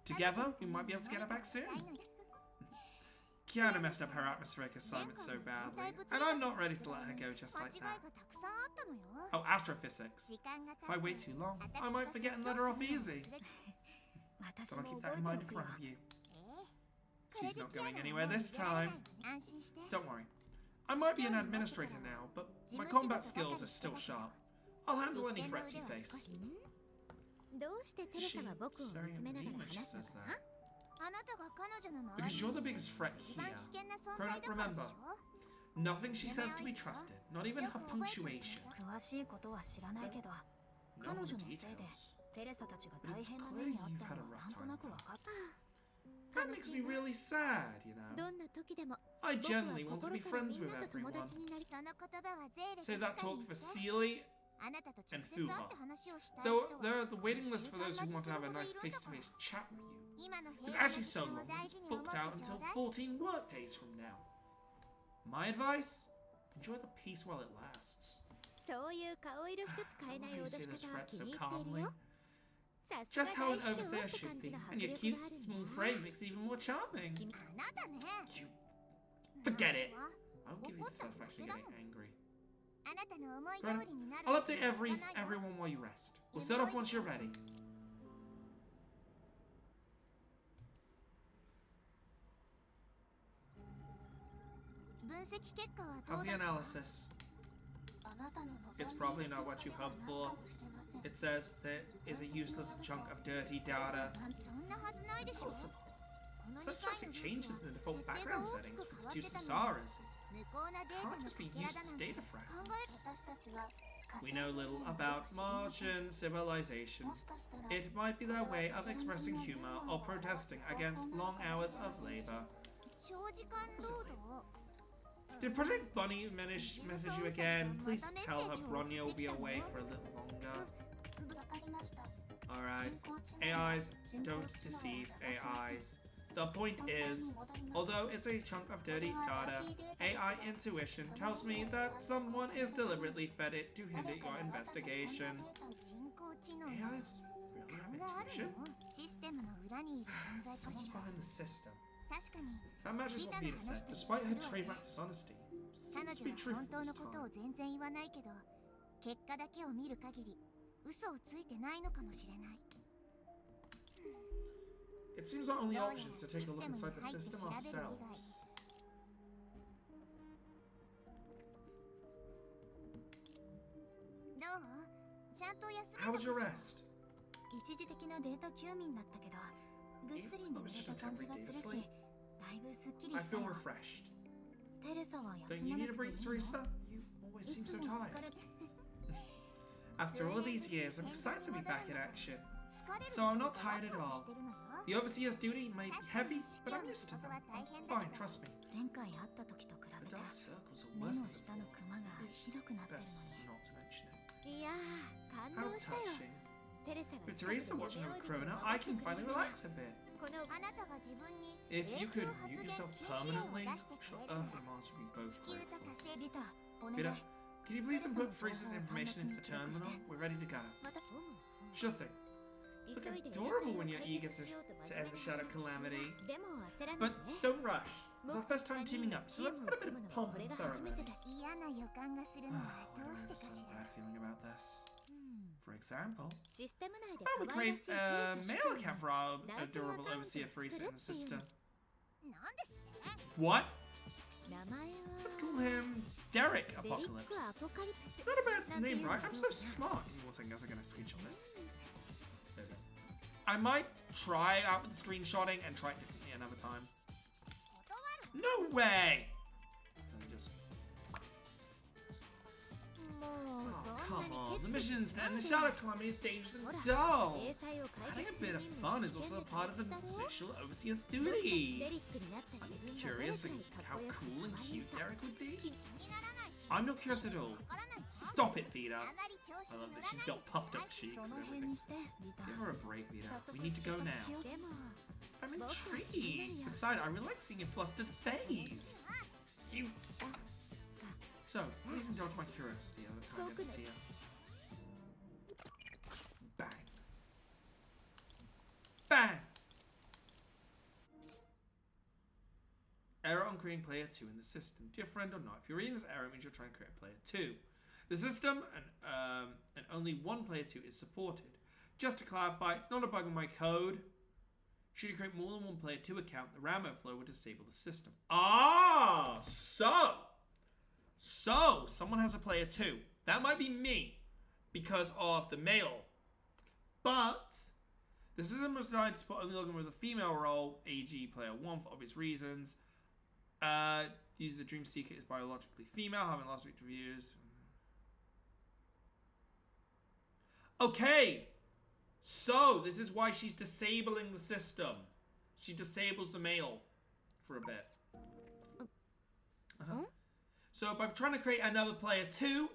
Together, we might be able to get her back soon. Kiana messed up her atmospheric assignment so badly, and I'm not ready to let her go just 間 like 違い that. がたくさんあったのよ Oh, astrophysics. 時間が If I 経 wait って too long, 私 I might たち forget and が let her off 教師を easy. すべき私 So も I'll keep 覚 that え in てお mind in く front よ of you. これ She's で not キア going ナは anywhere もう this 逃げられない time. 安心して Don't worry. I might be an administrator now, but my combat skills are still sharp. I'll handle any threats you face. どうしてテレ She サは僕を見 staring つ at めな me がら when she 話すの says か that? なあなたが彼女の周 Because り you're the に biggest threat 一番 here. 危険な存在だからでし Remember, ょ nothing she says can be trusted, not even her punctuation. 詳しいことは知らないけど No 彼女 more のせいで details. テレサたちが But 大 it's 変な clear 目にあっ you've た had a のは rough なんと time なく of 分かった That makes me really sad, you know. どんな時でも I 僕は generally want to 心 be から friends みん with なと友 everyone. 達になりその言葉はゼーレ Say と that 二人 talk に for して Seely. あなたと直 and 接会っ Fuha. て話をしたい Though 人 there は are the waiting list for 2 those 週 who 間 want to have a 待 nice ちするほどいるんだから face-to-face chat with you. 今の It's 平和の actually 時 so 間を long, 大 it's 事に思っ booked て out ちょ until うだい 14 work days from now. My advice? Enjoy the peace while it lasts. そういう顔色一つ変えない I love how you 脅 say し this 方は threat 気 so に入ってい calmly. るよさすが Just how 大 an 司教 overseer って should 感じ be, の and 迫 your 力 cute がある small ね frame makes it even more charming. あなたね You forget it. わ I won't give you the satisfaction of getting angry. あなたの思い Greta, 通りになる I'll update わないわ everyone while you rest. We'll start off once you're ready. How's the analysis? あなたの望んでい It's る probably not what you 結果 hoped ではない for. かもしれません It says there is a useless chunk of dirty data. そんなはずないでしょ Possible. この Such 機械 drastic の changes in the default 設定 background が大 settings きく for 変 the わ two ってたの samsaras. 無効なデータ Can't の just か be けら used だ as なんて data 考 fragments. 私たちは We know little about Martian civilization. もしかしたら It might be their way of expressing humor or protesting against long hours of labor. え長時間労働 Did Project Bunny message you again? Please tell her Bronya will be away for a little longer. わかりました Alright. AIs, don't deceive AIs. The point is, although it's a chunk of dirty data, AI intuition tells me that someone is deliberately fed it to hinder your investigation. 人工知能 AIs really have がある intuition? のシステムの裏にいる存在か Someone's しら behind the system. 確かに That matches what Vita said, despite her trademark dishonesty. 彼 Seems to 女 be は truthful 本当 this のことを time. 全然言わないけど結果だけを見る限り嘘をついてないのかもしれない It seems our only option is to take a look inside the system ourselves. どうちゃんと休めた How か was し your ら rest? 一時的なデータ休眠だったけどぐっすり眠れた感じがするしだいぶすっきり I した feel よ refreshed. テレサは休 Don't ま you な need a くて break, いいの Teresa? You always い seem つ so も tired. 疲れて After all these years, I'm excited to be back in action. 疲れる So I'm not こと tired ワ at クワ all. クしてるのよ The overseer's duty may be heavy, but I'm used to them. Fine, trust me. 前回会った時と比 The べて dark circles are 目 worse の than 下の before. クマが It's ひどくなってる best のに not to mention it. いやー感 How 動したよ touching. テレサが With Teresa watching over Corona, I can finally relax a bit. このあなたが自分に If you 永久 could 発 mute 言 yourself 禁止令を permanently, 出してく sure れる Earth な and ら Mars would be both 地球と grateful. 火星 リタお願い Vida, can you please input Teresa's information into the terminal? We're ready to go. また Sure thing. 急 Look いで adorable 野 when 菜を you're 解 eager 決 to, しようと to 真 end 面 the 目 Shadow に Calamity. でも焦らない But で don't rush. It's our first time teaming up, so let's put a bit of 僕 pomp た and ちが組むのはこれが初め ceremony. てだし嫌な予感がするのは Why どう do し I て have か a し so ら bad feeling about this? うん For example, システム内で why don't we 可愛ら create しい a テレ male サ account 主 for our 男性 adorable アカウントを overseer 作 Frieza る in っ the ていう system? のなんですって What? 名前は Let's call him Derek デリッ Apocalypse. ク・アポカリプス Not a bad Not name, you, right? I'm don't so you? smart. Give me 1 second, guys. I'm gonna screenshot this. There we go. I might try out with the screenshotting and try it differently another time. 断る No way! Let me just... Oh, come on. The missions to end the shadow calamity is dangerous and dull. Having a bit of fun is also a part of the sexual overseer's duty. I'm curious how cool and cute Derek would be. I'm not curious at all. Stop it, Vita. I love that she's got puffed up cheeks and everything. Give her a break, Vita. We need to go now. I'm intrigued. Besides, I really like seeing your flustered face. You... So, please indulge my curiosity. I can't get to see her. Bang. Bang! Error on creating player 2 in the system. Dear friend or not, if you're reading this error, it means you're trying to create player 2. The system and only one player 2 is supported. Just to clarify, it's not a bug in my code. Should you create more than one player 2 account, the RAM overflow would disable the system. Ah! So, someone has a player 2. That might be me, because of the male. But, the system was designed to support only login with a female role, AG player 1 for obvious reasons. Using the Dream Seeker is biologically female, having last week's reviews. Okay! So, this is why she's disabling the system. She disables the male for a bit. So by trying to create another player 2,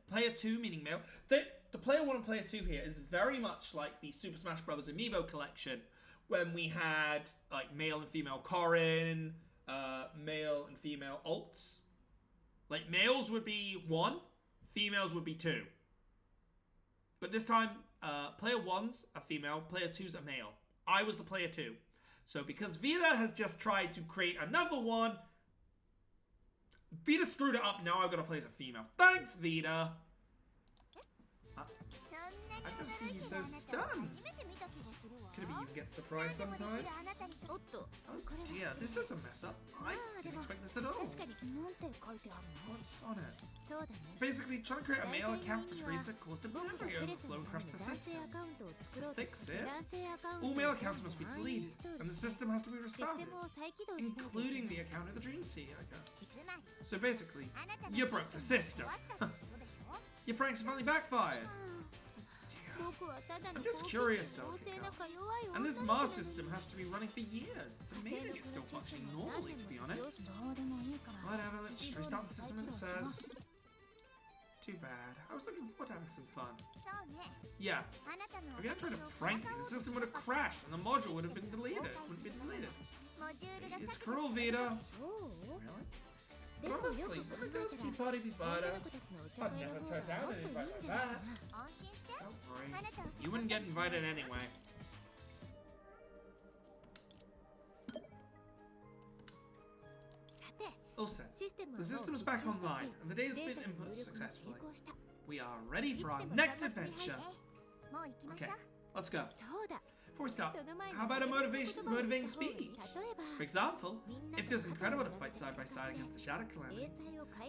player 2 meaning male, the player 1 and player 2 here is very much like the Super Smash Bros. Amiibo collection, when we had like male and female Corrin, male and female alts. Like males would be 1, females would be 2. But this time, player 1's a female, player 2's a male. I was the player 2. So because Vita has just tried to create another one, Vita screwed it up, now I've got to play as a female. Thanks, Vita! I've never seen you so stunned. Could it be you get surprised sometimes? Oh dear, this is a mess up. I didn't expect this at all. What's on it? Basically, trying to create a mail account for Teresa caused a memory overflow and crashed the system. To fix it, all mail accounts must be deleted, and the system has to be restarted, including the account of the Dream Seeker. So basically, you broke the system. Your pranks finally backfired. I'm just curious, Dolphin. And this Mars system has to be running for years. It's amazing it's still functioning normally, to be honest. Whatever, let's just restart the system as it says. Too bad. I was looking forward to having some fun. Yeah. If you had tried to prank me, the system would have crashed and the module would have been deleted. It's cruel, Vita. Really? But honestly, wouldn't a girls' tea party be better? I'd never turn down an invite like that. Don't worry. You wouldn't get invited anyway. All set. The system is back online, and the data's been input successfully. We are ready for our next adventure. Okay, let's go. Before we start, how about a motivating speech? For example, it feels incredible to fight side by side against the Shadow Calamity.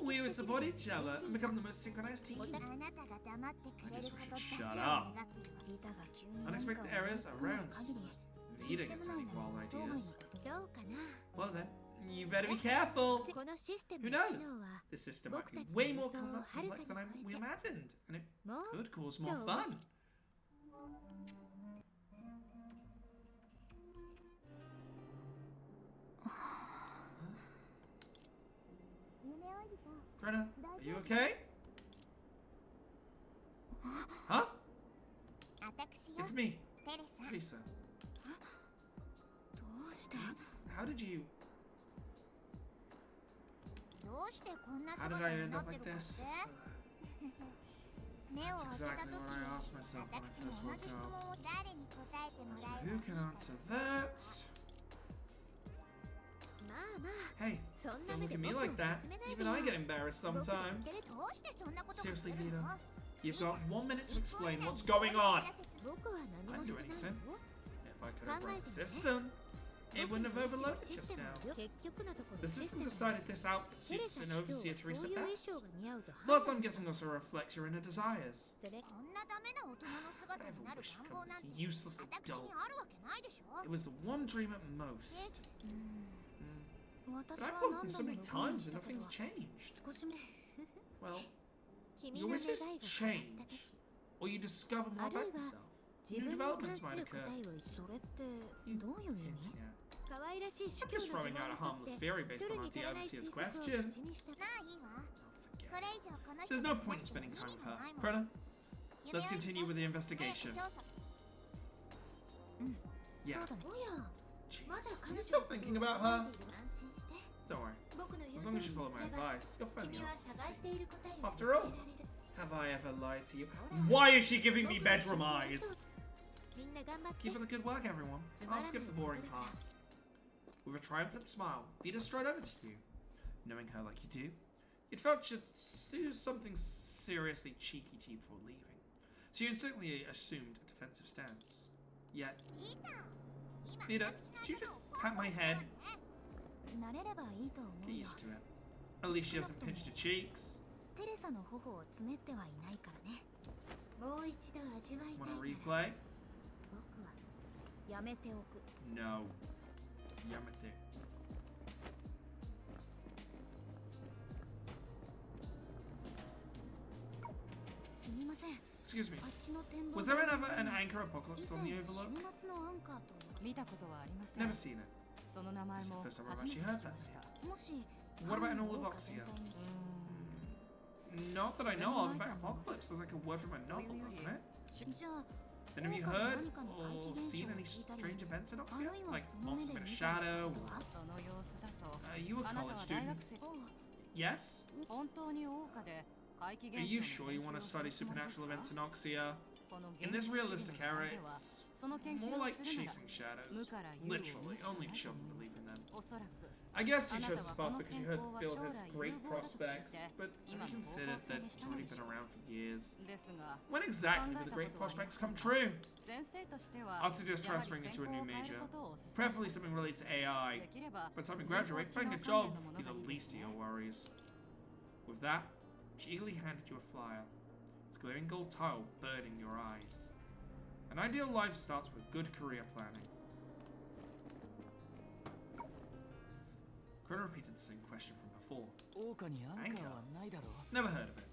We will support each other and become the most synchronized team. I guess we should shut up. Unexpected errors around unless Vita gets any wild ideas. Well then, you better be careful. Who knows? This system might be way more complex than we imagined, and it could cause more fun. Greta, are you okay? Huh? It's me, Teresa. How did you... How did I end up like this? That's exactly what I asked myself when I first woke up. As for who can answer that? Hey, don't look at me like that. Even I get embarrassed sometimes. Seriously, Vita, you've got 1 minute to explain what's going on. I didn't do anything. If I could have run the system, it wouldn't have overloaded just now. The system decided this outfit suits an overseer Teresa best. Plus, I'm guessing also reflects your inner desires. I never wished to become this useless adult. It was the one dream at most. But I've walked in so many times and nothing's changed. Well, your wishes change, or you discover more about yourself. New developments might occur. I'm just throwing out a harmless theory based on the overseer's question. There's no point in spending time with her. Krona, let's continue with the investigation. Yeah. Jeez. Are you still thinking about her? Don't worry. As long as you follow my advice, you'll find the answers to see. After all, have I ever lied to you? Why is she giving me bedroom eyes? Keep up the good work, everyone. I'll skip the boring part. With a triumphant smile, Vida strode over to you. Knowing her like you do, you'd felt she'd do something seriously cheeky to you before leaving, so you instantly assumed a defensive stance. Yet, Vida, did you just pat my head? Get used to it. At least she hasn't pinched her cheeks. Want a replay? No. Yamete. Excuse me. Was there ever an anchor apocalypse on the Overlook? Never seen it. This is the first time I've actually heard that name. What about an Olivoxia? Not that I know of. In fact, apocalypse sounds like a word from a novel, doesn't it? Then have you heard or seen any strange events in Oxia? Like monsters in a shadow? Are you a college student? Yes? Are you sure you want to study supernatural events in Oxia? In this realistic era, it's more like chasing shadows. Literally, only children believe in them. I guess you chose this path because you heard the field has great prospects, but have you considered that it's already been around for years? When exactly will the great prospects come true? I'd suggest transferring into a new major, preferably something related to AI. By the time you graduate, finding a job will be the least of your worries. With that, she eagerly handed you a flyer. Its glowing gold tile burning your eyes. An ideal life starts with good career planning. Krona repeated the same question from before. Anchor? Never heard of it.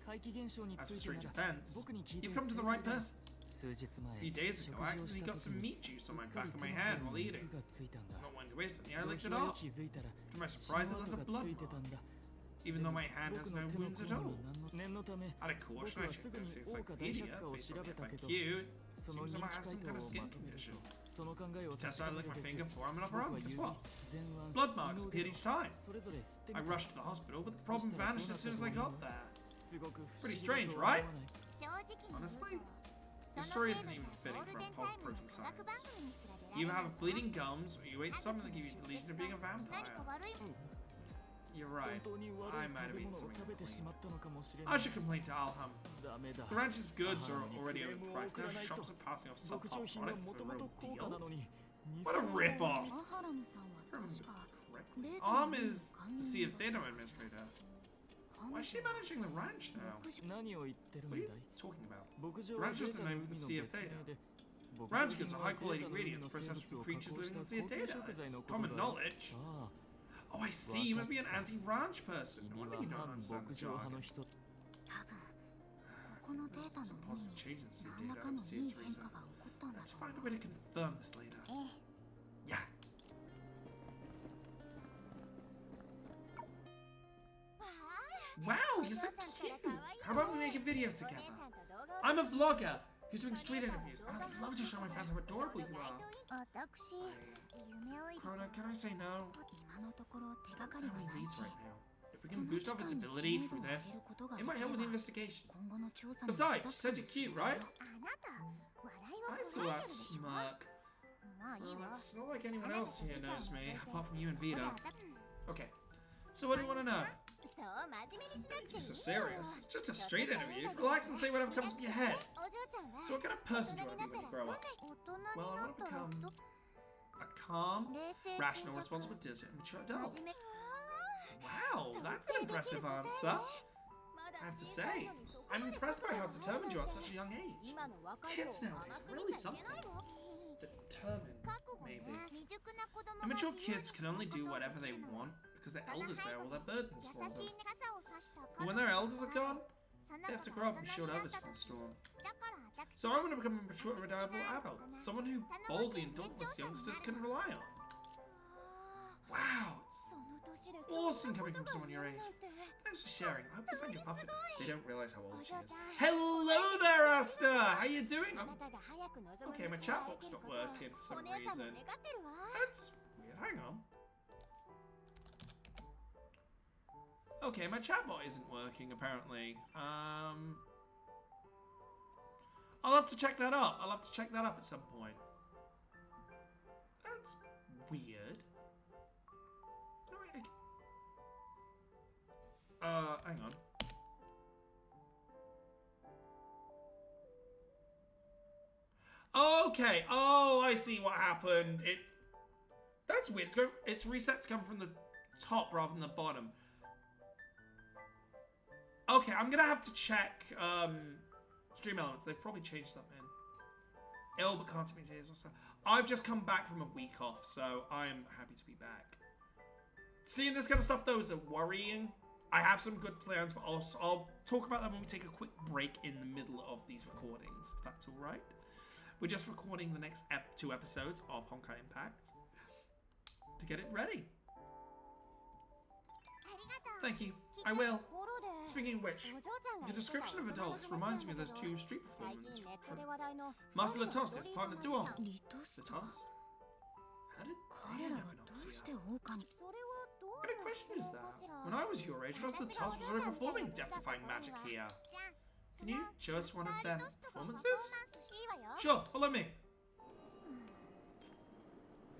As for strange events, you've come to the right person. A few days ago, I accidentally got some meat juice on my back of my hand while eating. Not wanting to waste any, I licked it off. To my surprise, it left a blood mark, even though my hand has no wounds at all. Out of caution, I checked those encyclopedia based on the FAQ. It seems I might have some kind of skin condition. To test I licked my finger for I'm not wrong. Guess what? Blood marks appeared each time. I rushed to the hospital, but the problem vanished as soon as I got there. Pretty strange, right? Honestly, this story isn't even fitting for a pulp protein science. You either have bleeding gums, or you ate something that gave you the delusion of being a vampire. You're right. I might have eaten something unclean. I should complain to Alham. The ranch's goods are already overpriced. Now shops are passing off subpar products for real deals. What a rip-off! Alham is the Sea of Data Administrator. Why is she managing the ranch now? What are you talking about? The ranch is the name for the Sea of Data. Ranch goods are high-quality ingredients processed from creatures living in the Sea of Data. It's common knowledge. Oh, I see. You must be an anti-ranch person. No wonder you don't understand the jargon. There's been some positive changes in Sea Data over Sea Teresa. Let's find a way to confirm this later. Yeah. Wow, you're so cute. How about we make a video together? I'm a vlogger who's doing street interviews. I'd love to show my fans how adorable you are. Krona, can I say no? I don't have any leads right now. If we can boost our visibility through this, it might help with the investigation. Besides, she said you're cute, right? I saw that smirk. Well, it's not like anyone else here knows me, apart from you and Vida. Okay, so what do you want to know? Don't be so serious. It's just a street interview. Relax and say whatever comes to your head. So what kind of person do you want to be when you grow up? Well, I want to become a calm, rational, responsible, diligent, mature adult. Wow, that's an impressive answer. I have to say, I'm impressed by how determined you are at such a young age. Kids nowadays are really something. Determined, maybe. Immature kids can only do whatever they want because their elders bear all their burdens for them. And when their elders are gone, they have to grow up and shield others from the storm. So I want to become a mature, reliable adult, someone who boldly and dauntless youngsters can rely on. Wow, it's awesome coming from someone your age. Thanks for sharing. I hope you find your puppy. They don't realize how old she is. Hello there, Asta! How you doing? Okay, my chat box not working for some reason. That's weird. Hang on. Okay, my chatbot isn't working apparently. I'll have to check that up. I'll have to check that up at some point. That's weird. No, hang on. Okay. Oh, I see what happened. That's weird. It's reset to come from the top rather than the bottom. Okay, I'm gonna have to check stream elements. They've probably changed something. Ill but can't meet days or so. I've just come back from a week off, so I'm happy to be back. Seeing this kind of stuff though is worrying. I have some good plans, but I'll talk about them when we take a quick break in the middle of these recordings, if that's all right. We're just recording the next 2 episodes of Honkai Impact to get it ready. Thank you. I will. Speaking of which, the description of adults reminds me of those 2 street performances from Master Latos, his partner Duo. Latos? How did they end up in Oxia? What kind of question is that? When I was your age, Master Latos was already performing death-defying magic here. Can you show us one of their performances? Sure, follow me.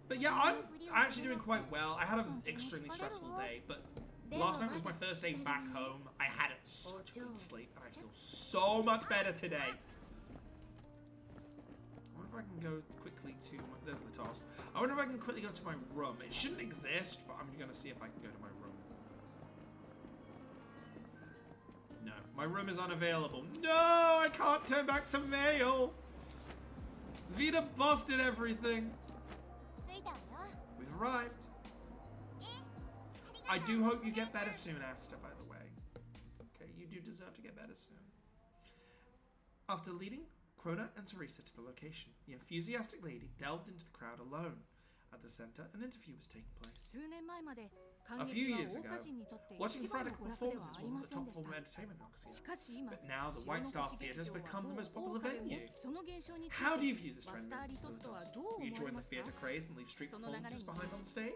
But yeah, I'm actually doing quite well. I had an extremely stressful day, but last night was my first day back home. I had such a good sleep, and I feel so much better today. I wonder if I can go quickly to my... There's Latos. I wonder if I can quickly go to my room. It shouldn't exist, but I'm going to see if I can go to my room. No, my room is unavailable. No, I can't turn back to mail. Vita busted everything. We've arrived. I do hope you get better soon, Asta, by the way. Okay, you do deserve to get better soon. After leading Krona and Teresa to the location, the enthusiastic lady delved into the crowd alone. At the center, an interview was taking place. A few years ago, watching frantic performances wasn't the top form of entertainment in Oxia. But now the White Star Theatre has become the most popular venue. How do you view this trend, Mr. Latos? Will you join the theatre craze and leave street performances behind on the stage?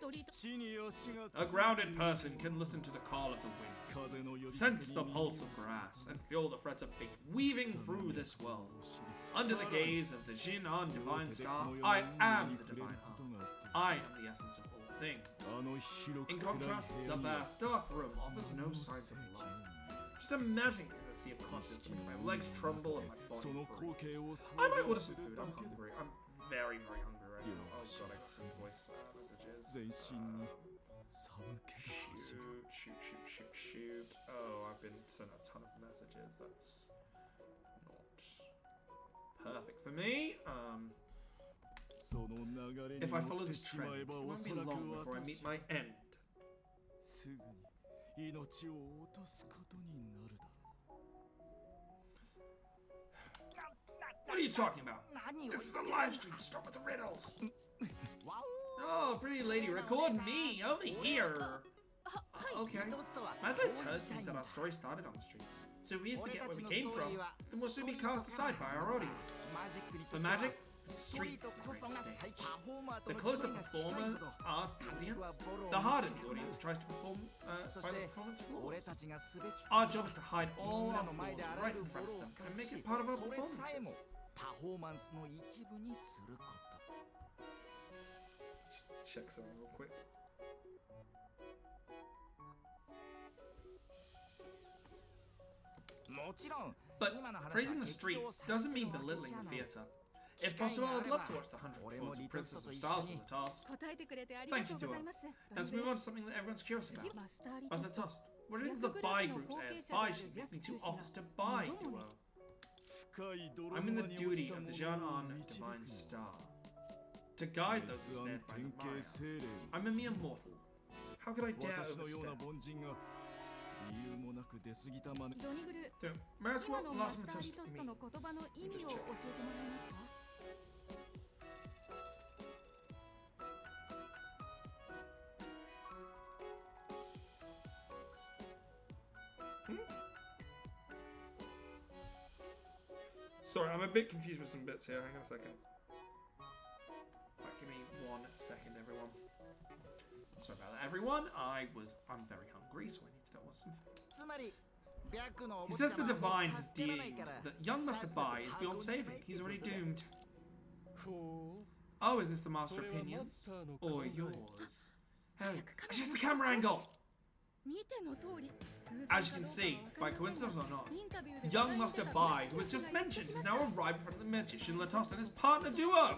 A grounded person can listen to the call of the wind, sense the pulse of grass, and feel the threads of fate weaving through this world. Under the gaze of the Jin on Divine Star, I am the Divine Heart. I am the essence of all things. In contrast, the vast dark room offers no signs of life. Just imagining the sea of consciousness making my legs tremble and my body freeze. I might order some food. I'm hungry. I'm very, very hungry right now. Oh god, I got some voice messages. Shoot. Oh, I've been sent a ton of messages. That's not perfect for me. If I follow this trend, it won't be long before I meet my end. What are you talking about? This is a live stream. Stop with the riddles. Oh, pretty lady, record me over here. Okay. Madeline tells me that our story started on the streets. So if we forget where we came from, then we'll soon be cast aside by our audience. For magic, the street is the great stage. The closer the performer are to the audience, the harder the audience tries to find the performance flaws. Our job is to hide all our flaws right in front of them and make it part of our performances. Just check something real quick. But praising the street doesn't mean belittling the theatre. If possible, I'd love to watch the 100th performance of Princess of Stars with Latos. Thank you, Duo. Let's move on to something that everyone's curious about. As Latos, what do the buy groups as? Buy should make me 2 offers to buy, Duo. I'm in the duty of the Jian Divine Star. To guide those ensnared by the Maya. I'm a mere mortal. How could I dare 私のような overstep? 凡人が理由もなく出過ぎたまね。ドニグル So, Maris, 今 what のマ last スター one リ touched トス me? トの言葉の意味を教えてもらえますか？ Sorry, I'm a bit confused with some bits here. Hang on a second. Right, give me 1 second, everyone. Sorry about that, everyone. I'm very hungry, so I need to know what's some food. つまり白のお He 坊ちゃ says ま the は divine もう has 助けられない deemed から that young Master さっさと Bai is 箱 beyond にしまえ saving. って He's こと already で doomed. ほ Oh, is this the う。 Master それはマ Opinions? スターの Or 考え。 yours? Oh, it's just the camera angle! 見ての通り As you can see, by coincidence or not, young Master Bai, who was just mentioned, has now arrived in front of the magician Latost and his partner duo.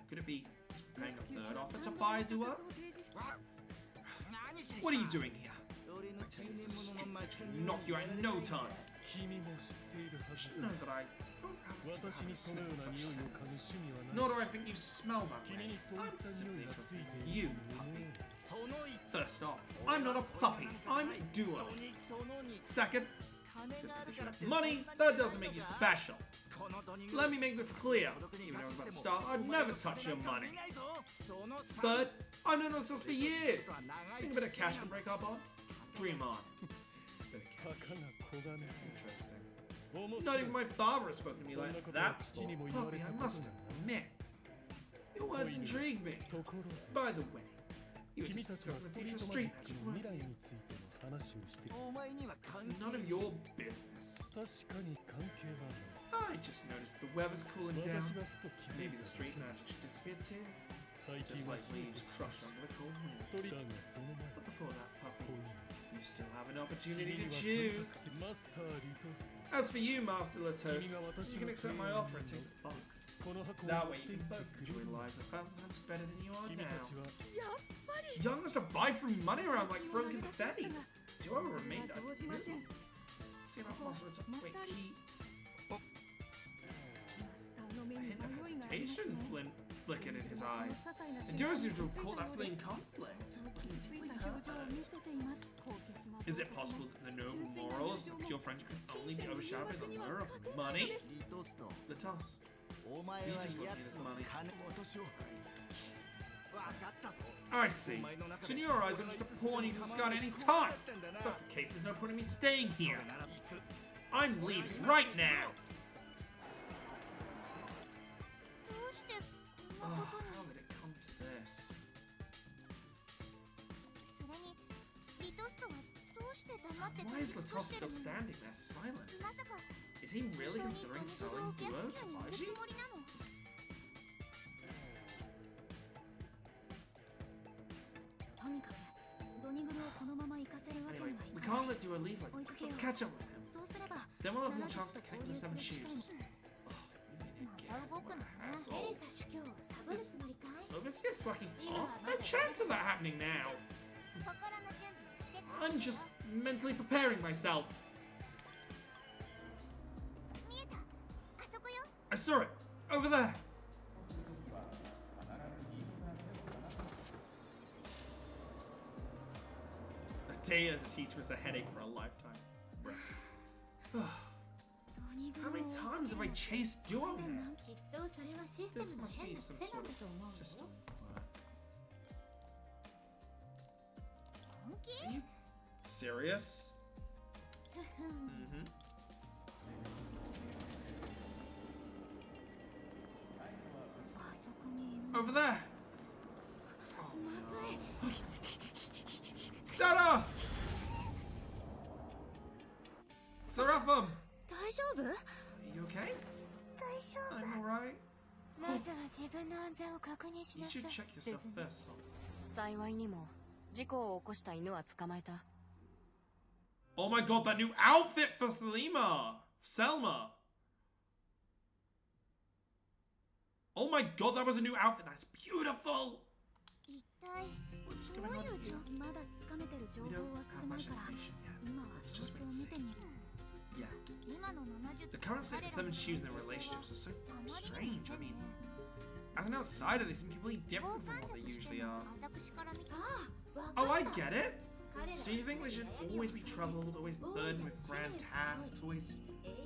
Could it be he's preparing a third offer to buy a duo? 何しに来た What are you doing here? 俺の I tell you, 記 this is 念 a 物の street 町 that に will knock you out in no time. 君も知っているは You ず should だ。 know that I don't have to 私に have そのよう sniff な such 匂いを嗅ぐ scents. 趣味はない。 Nor do I think you smell that 君 way. にそうい I'm った匂 simply いがつ interested いて in い you, ると思 puppy. う。その一 First off, I'm not a puppy. I'm a duo. その二 Second, 金 just がある because から you って have money, そんな that に doesn't make you special. このドニグ Let me make this clear. 孤独に Even though I 餓 was 死 about と start, I'd してもお前 never の touch your なんか money. 見ないぞその Third, I've known Latost for years. は長い Think a bit of cash can break our bond? Dream on. たかが黄金。 Interesting. 面 Not 白い even my father has spoken to me そん like なことは that 父 before. にも言わ Puppy, れ I たこと must が admit. Your words intrigue me. ところで By the way, you were 君 just たちは discussing ス the トリ future ート of マジ street ックの magic, 未 weren't 来 you? についての話をしていた。お前には It's 関 none 係 of your business. 確かに関係は I just noticed the weather's cooling ない。 down. 私がふと気づい Maybe the た street だけ。 magic should disappear too. 最近 Just は like 冷え leaves てき crushed た under the cold ストリ winds. ートがその前 But before that, こ puppy, ういう you still have an 君 opportunity に to は選 choose. 択肢マスターリトスト As for you, Master Latost, Kimi ga watashi you can no accept my提案 offer and take this box. この箱を That 持っ way て you い can って both くれ enjoy るの lives a thousand times better than you are 君た now. ちは Young Master Bai threw money around like throwing confetti. Do you have a remainder? どうしません。 See about Master Latost. Wait, he... マスターの目 A に hint of 迷いがあります hesitation ね。 flickered in his その eyes. 些細な And 瞬間 Dura に seemed to have 気づい caught た that ようで fleeing conflict. 傷ついた表情を見せています。高潔な Is it 男の possible that the noble morals of pure friendship can only be overshadowed by the lure of money? リトスト Latost. お前は You just look や at his つの money. 金落としを分かったぞ I see. So in your eyes, I'm just a pawn you can discard any time. If that's the case, there's no point in me staying そ here. れなら行く I'm leaving right now. どうしてこ Oh, んなことに。 how did it come to this? それにリトストはどうして黙って Why is 立ち尽く Latost して still るの？ standing there silent? まさか Is he really 本当に considering ドニ selling グルを Duo 白 to に売る Baiji? つもりなの？とにかくドニグルをこのまま行かせるわけ Anyway, にはい we かない。 can't let Duo leave like this. Let's catch up with him. そうすれば Then we'll have more 7 chance to つと connect with the 交 seven 流する shoes. 機会も Oh, moving again. また動く What の a ね。 hassle. エリサ主教をサボるつもりかい？ Overseer slacking off? No chance of that happening now. 心の準備をしてた。 I'm just mentally preparing myself. 見えた。あそこよ。 I saw it. Over there. A day as a teacher is a headache for a lifetime. ドニグル How を many times have I chased Duo で now? もきっとそれはシステ This ムの must 変 be な some 癖 sort なん of だと思う system よ。 work. 本気？ Are you serious? Mm-hmm. あそこにいる。 Over there. まずい。 Sarah! Seraphim! 大丈夫？ Are you okay? 大丈 I'm alright. 夫。まずは自分の安全を確認し You なさい。 should check yourself first, Sol. 幸いにも事故を起こした犬は捕まえた。 Oh my god, that new outfit for Selma! Oh my god, that was a new outfit. That's beautiful! 一体 What's ど going う on いう here? まだつかめてる情 We 報 don't は少 have ない much から information yet. 今は Let's 様 just 子 wait を and 見 see. てみる。 Yeah. 今の70 The current state of the seven shoes and their relationships are so strange. I mean, as an outsider, they seem completely 傍 different from 観 what they 者として usually の are. 私から見てああ、Oh, I get it. So you think they should always be troubled, always burdened with grand tasks, always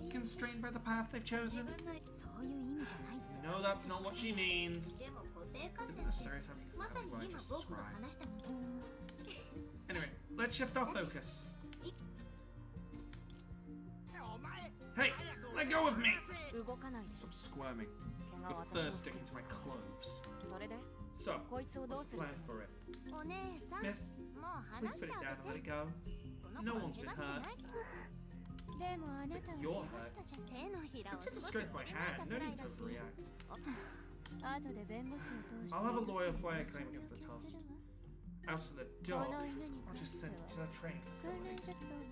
constrained by the path they've chosen? そういう意味じゃない。 You know that's not what she means. でも固定観 Isn't 念 a stereotype まさ exactly に what I 今 just 僕が described? 話したの。 Anyway, let's shift our focus. お前 Hey, let go of me! 動かないで Stop squirming. 毛が Your 私 fur の sticking to my clothes. それで So, こいつをどう what's す the る plan for it? お姉さん Miss, もう please 話し put て it あ down and let げ it て go. この No 子は one's 怪 been 我して hurt. ないでもあなたは You're 怪我したじゃん手のひら I を just 少し scraped my すりむい hand. た No くらい need だ to し react. 後で弁護士を通して I'll have a lawyer file a 証 claim 拠 against the す toast. るわ As for the こ dog, の犬に I'll 関 just して send は it to a training 訓練 facility. 所そうね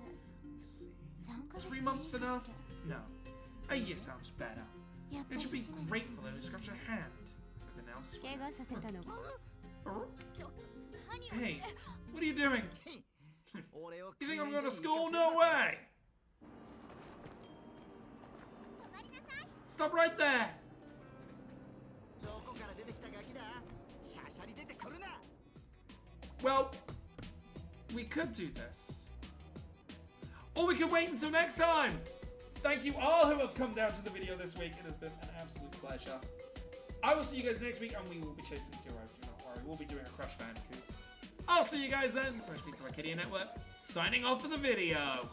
Let's see. 3ヶ月 3 months enough? No. A year sounds better. やっぱ It り should be 1年 grateful that we scratched a hand. But now 怪我させたの Oh? 何を Hey, what are you doing? 俺を You think I'm going to school? No way! Stop right there! どこから出てきたガキだシャシャリ出てくるな Well, we could do this. Or we could wait until next time! Thank you all who have come down to the video this week. It has been an absolute pleasure. I will see you guys next week and we will be chasing Tiro. Do not worry, we'll be doing a Crash Bandicoot. I'll see you guys then. Crash Pizza Arcadia Network, signing off for the video.